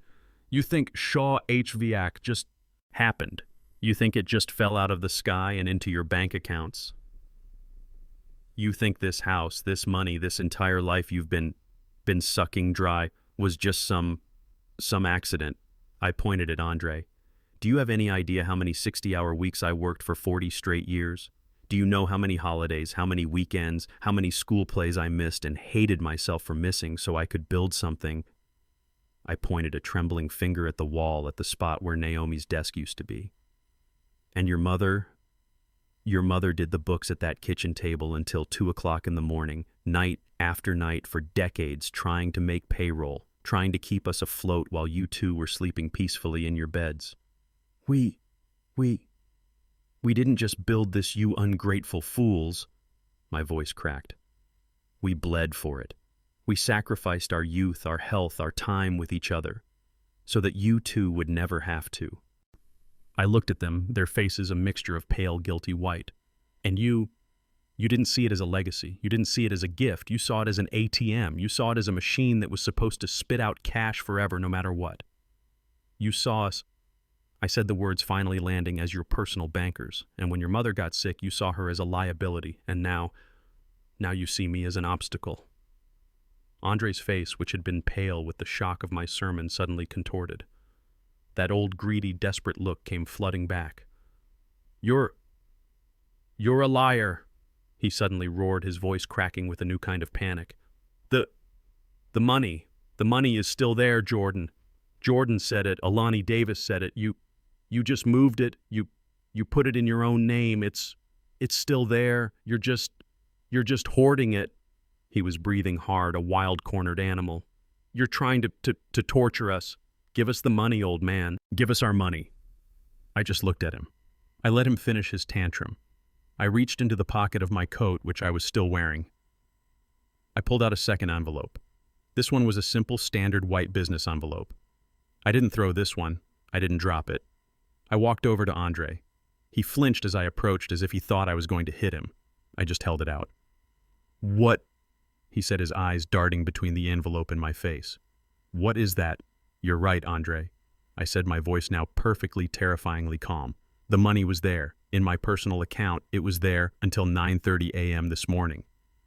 You think Shaw HVAC just happened. You think it just fell out of the sky and into your bank accounts. You think this house, this money, this entire life you've been sucking dry was just some accident. I pointed at Andre. Do you have any idea how many 60-hour weeks I worked for 40 straight years? Do you know how many holidays, how many weekends, how many school plays I missed and hated myself for missing so I could build something? I pointed a trembling finger at the wall at the spot where Naomi's desk used to be. And your mother did the books at that kitchen table until 2 o'clock in the morning, night after night for decades, trying to make payroll, trying to keep us afloat while you two were sleeping peacefully in your beds. We didn't just build this, you ungrateful fools. My voice cracked. We bled for it. We sacrificed our youth, our health, our time with each other, so that you two would never have to. I looked at them, their faces a mixture of pale, guilty white. And you didn't see it as a legacy. You didn't see it as a gift. You saw it as an ATM. You saw it as a machine that was supposed to spit out cash forever no matter what. You saw us, I said the words finally landing, as your personal bankers. And when your mother got sick, you saw her as a liability. And now you see me as an obstacle. Andre's face, which had been pale with the shock of my sermon, suddenly contorted. That old greedy, desperate look came flooding back. You're a liar, he suddenly roared, his voice cracking with a new kind of panic. The money is still there, Jordan. Jordan said it, Alani Davis said it. You just moved it. You put it in your own name. It's still there. You're just hoarding it. He was breathing hard, a wild-cornered animal. You're trying to torture us. Give us the money, old man. Give us our money. I just looked at him. I let him finish his tantrum. I reached into the pocket of my coat, which I was still wearing. I pulled out a second envelope. This one was a simple, standard white business envelope. I didn't throw this one. I didn't drop it. I walked over to Andre. He flinched as I approached, as if he thought I was going to hit him. I just held it out. What? He said, his eyes darting between the envelope and my face. What is that? You're right, Andre. I said, my voice now perfectly, terrifyingly calm. The money was there. In my personal account, it was there until 9:30 a.m. this morning.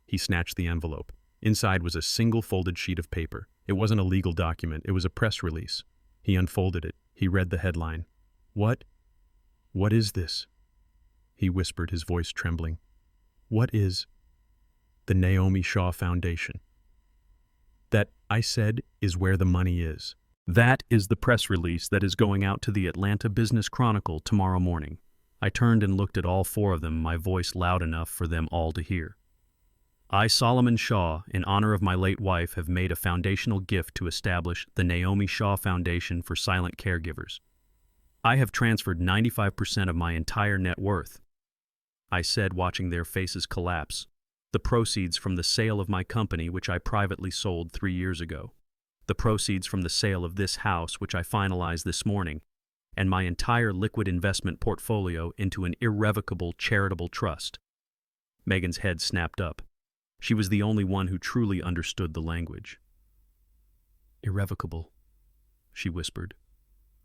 He snatched the envelope. Inside was a single folded sheet of paper. It wasn't a legal document. It was a press release. He unfolded it. He read the headline. What is this? He whispered, his voice trembling. What is the Naomi Shaw Foundation? That, I said, is where the money is. That is the press release that is going out to the Atlanta Business Chronicle tomorrow morning. I turned and looked at all four of them, my voice loud enough for them all to hear. I, Solomon Shaw, in honor of my late wife, have made a foundational gift to establish the Naomi Shaw Foundation for Silent Caregivers. I have transferred 95% of my entire net worth, I said, watching their faces collapse. The proceeds from the sale of my company, which I privately sold 3 years ago. The proceeds from the sale of this house, which I finalized this morning, and my entire liquid investment portfolio into an irrevocable charitable trust. Megan's head snapped up. She was the only one who truly understood the language. Irrevocable, she whispered.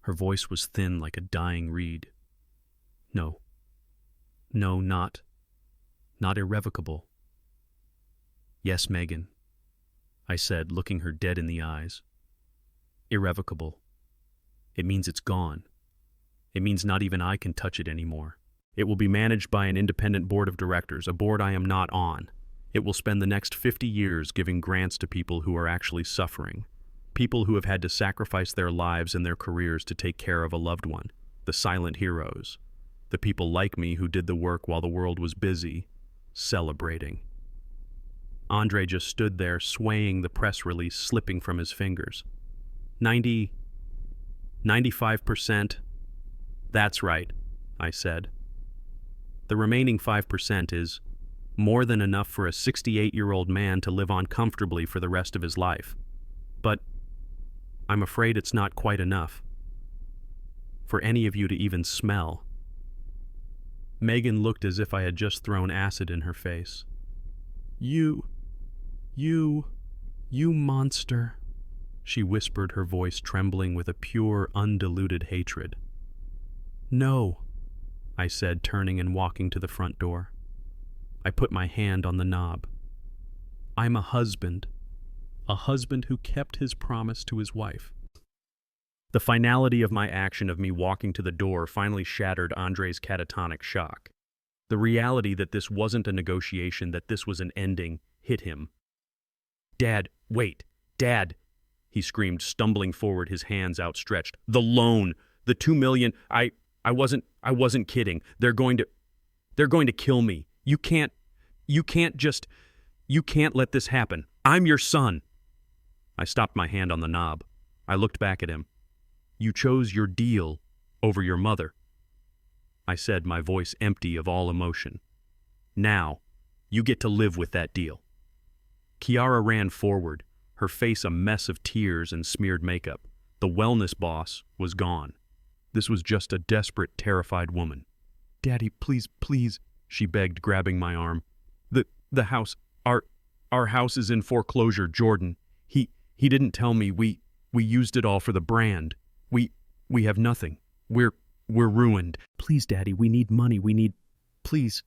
Her voice was thin like a dying reed. No, not irrevocable. Yes, Megan, I said, looking her dead in the eyes. Irrevocable. It means it's gone. It means not even I can touch it anymore. It will be managed by an independent board of directors, a board I am not on. It will spend the next 50 years giving grants to people who are actually suffering, people who have had to sacrifice their lives and their careers to take care of a loved one, the silent heroes, the people like me who did the work while the world was busy, celebrating. Andre just stood there, swaying the press release slipping from his fingers. 95%? That's right, I said. The remaining 5% is more than enough for a 68-year-old man to live on comfortably for the rest of his life. But I'm afraid it's not quite enough for any of you to even smell. Megan looked as if I had just thrown acid in her face. You monster, she whispered, her voice trembling with a pure, undiluted hatred. No, I said, turning and walking to the front door. I put my hand on the knob. I'm a husband who kept his promise to his wife. The finality of my action of me walking to the door finally shattered Andre's catatonic shock. The reality that this wasn't a negotiation, that this was an ending, hit him. Dad, wait, Dad, he screamed, stumbling forward, his hands outstretched. The loan, the $2 million, I wasn't kidding. They're going to kill me. You can't let this happen. I'm your son. I stopped my hand on the knob. I looked back at him. You chose your deal over your mother, I said, my voice empty of all emotion. Now, you get to live with that deal. Kiara ran forward, her face a mess of tears and smeared makeup. The wellness boss was gone. This was just a desperate, terrified woman. Daddy, please, she begged, grabbing my arm. The house, our house is in foreclosure, Jordan. He didn't tell me. We used it all for the brand. We have nothing. We're ruined. Please, Daddy, we need money. Please.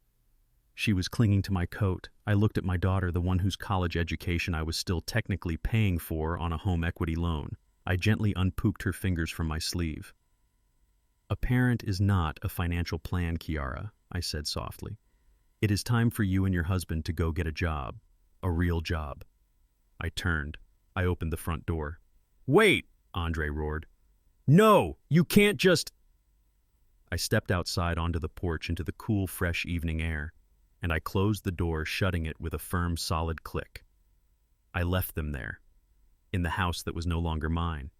She was clinging to my coat. I looked at my daughter, the one whose college education I was still technically paying for on a home equity loan. I gently unpooped her fingers from my sleeve. A parent is not a financial plan, Kiara, I said softly. It is time for you and your husband to go get a job. A real job. I turned. I opened the front door. Wait, Andre roared. No, you can't just... I stepped outside onto the porch into the cool, fresh evening air, and I closed the door, shutting it with a firm, solid click. I left them there, in the house that was no longer mine,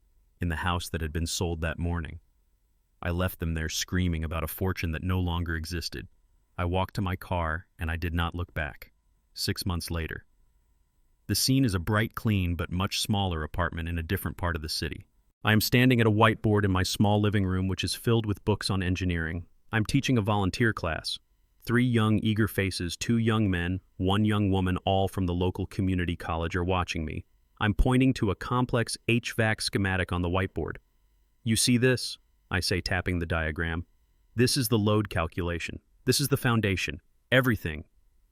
in the house that had been sold that morning. I left them there screaming about a fortune that no longer existed. I walked to my car, and I did not look back. 6 months later. The scene is a bright, clean, but much smaller apartment in a different part of the city. I am standing at a whiteboard in my small living room, which is filled with books on engineering. I'm teaching a volunteer class. 3 young, eager faces, 2 young men, 1 young woman, all from the local community college, are watching me. I'm pointing to a complex HVAC schematic on the whiteboard. You see this? I say, tapping the diagram. This is the load calculation. This is the foundation. Everything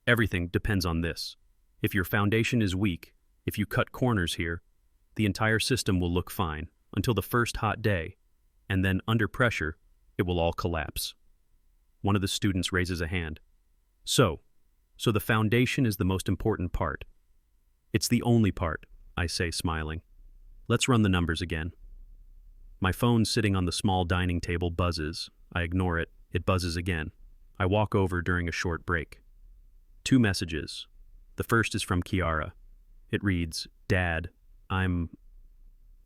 depends on this. If your foundation is weak, if you cut corners here, the entire system will look fine until the first hot day, and then under pressure, it will all collapse. One of the students raises a hand. So the foundation is the most important part. It's the only part, I say, smiling. Let's run the numbers again. My phone sitting on the small dining table buzzes. I ignore it. It buzzes again. I walk over during a short break. 2 messages. The first is from Kiara. It reads, "Dad, I'm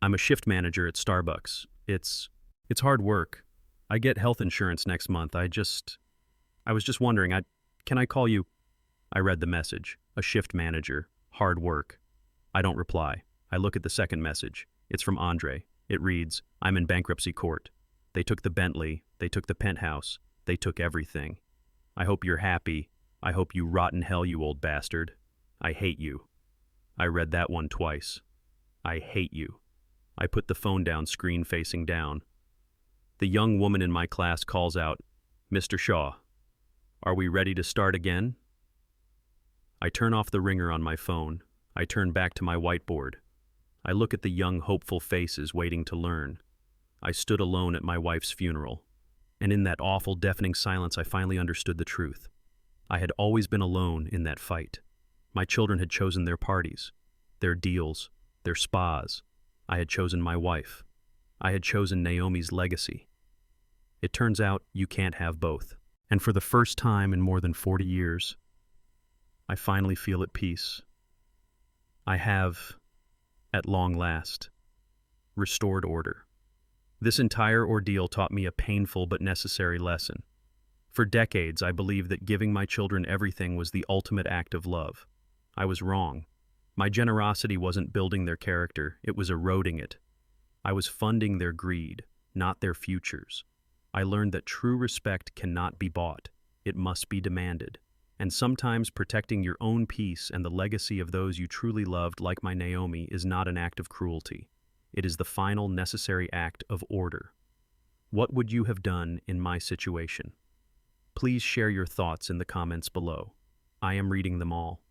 I'm a shift manager at Starbucks. It's hard work. I get health insurance next month. I was just wondering, can I call you?" I read the message. A shift manager, hard work. I don't reply. I look at the second message. It's from Andre. It reads, "I'm in bankruptcy court. They took the Bentley, they took the penthouse, they took everything. I hope you're happy. I hope you rot in hell, you old bastard. I hate you." I read that one twice. I hate you. I put the phone down, screen facing down. The young woman in my class calls out, "Mr. Shaw, are we ready to start again?" I turn off the ringer on my phone. I turn back to my whiteboard. I look at the young, hopeful faces waiting to learn. I stood alone at my wife's funeral, and in that awful, deafening silence I finally understood the truth. I had always been alone in that fight. My children had chosen their parties, their deals, their spas. I had chosen my wife. I had chosen Naomi's legacy. It turns out you can't have both. And for the first time in more than 40 years, I finally feel at peace. I have, at long last, restored order. This entire ordeal taught me a painful but necessary lesson. For decades, I believed that giving my children everything was the ultimate act of love. I was wrong. My generosity wasn't building their character, it was eroding it. I was funding their greed, not their futures. I learned that true respect cannot be bought. It must be demanded. And sometimes protecting your own peace and the legacy of those you truly loved, like my Naomi, is not an act of cruelty. It is the final necessary act of order. What would you have done in my situation? Please share your thoughts in the comments below. I am reading them all.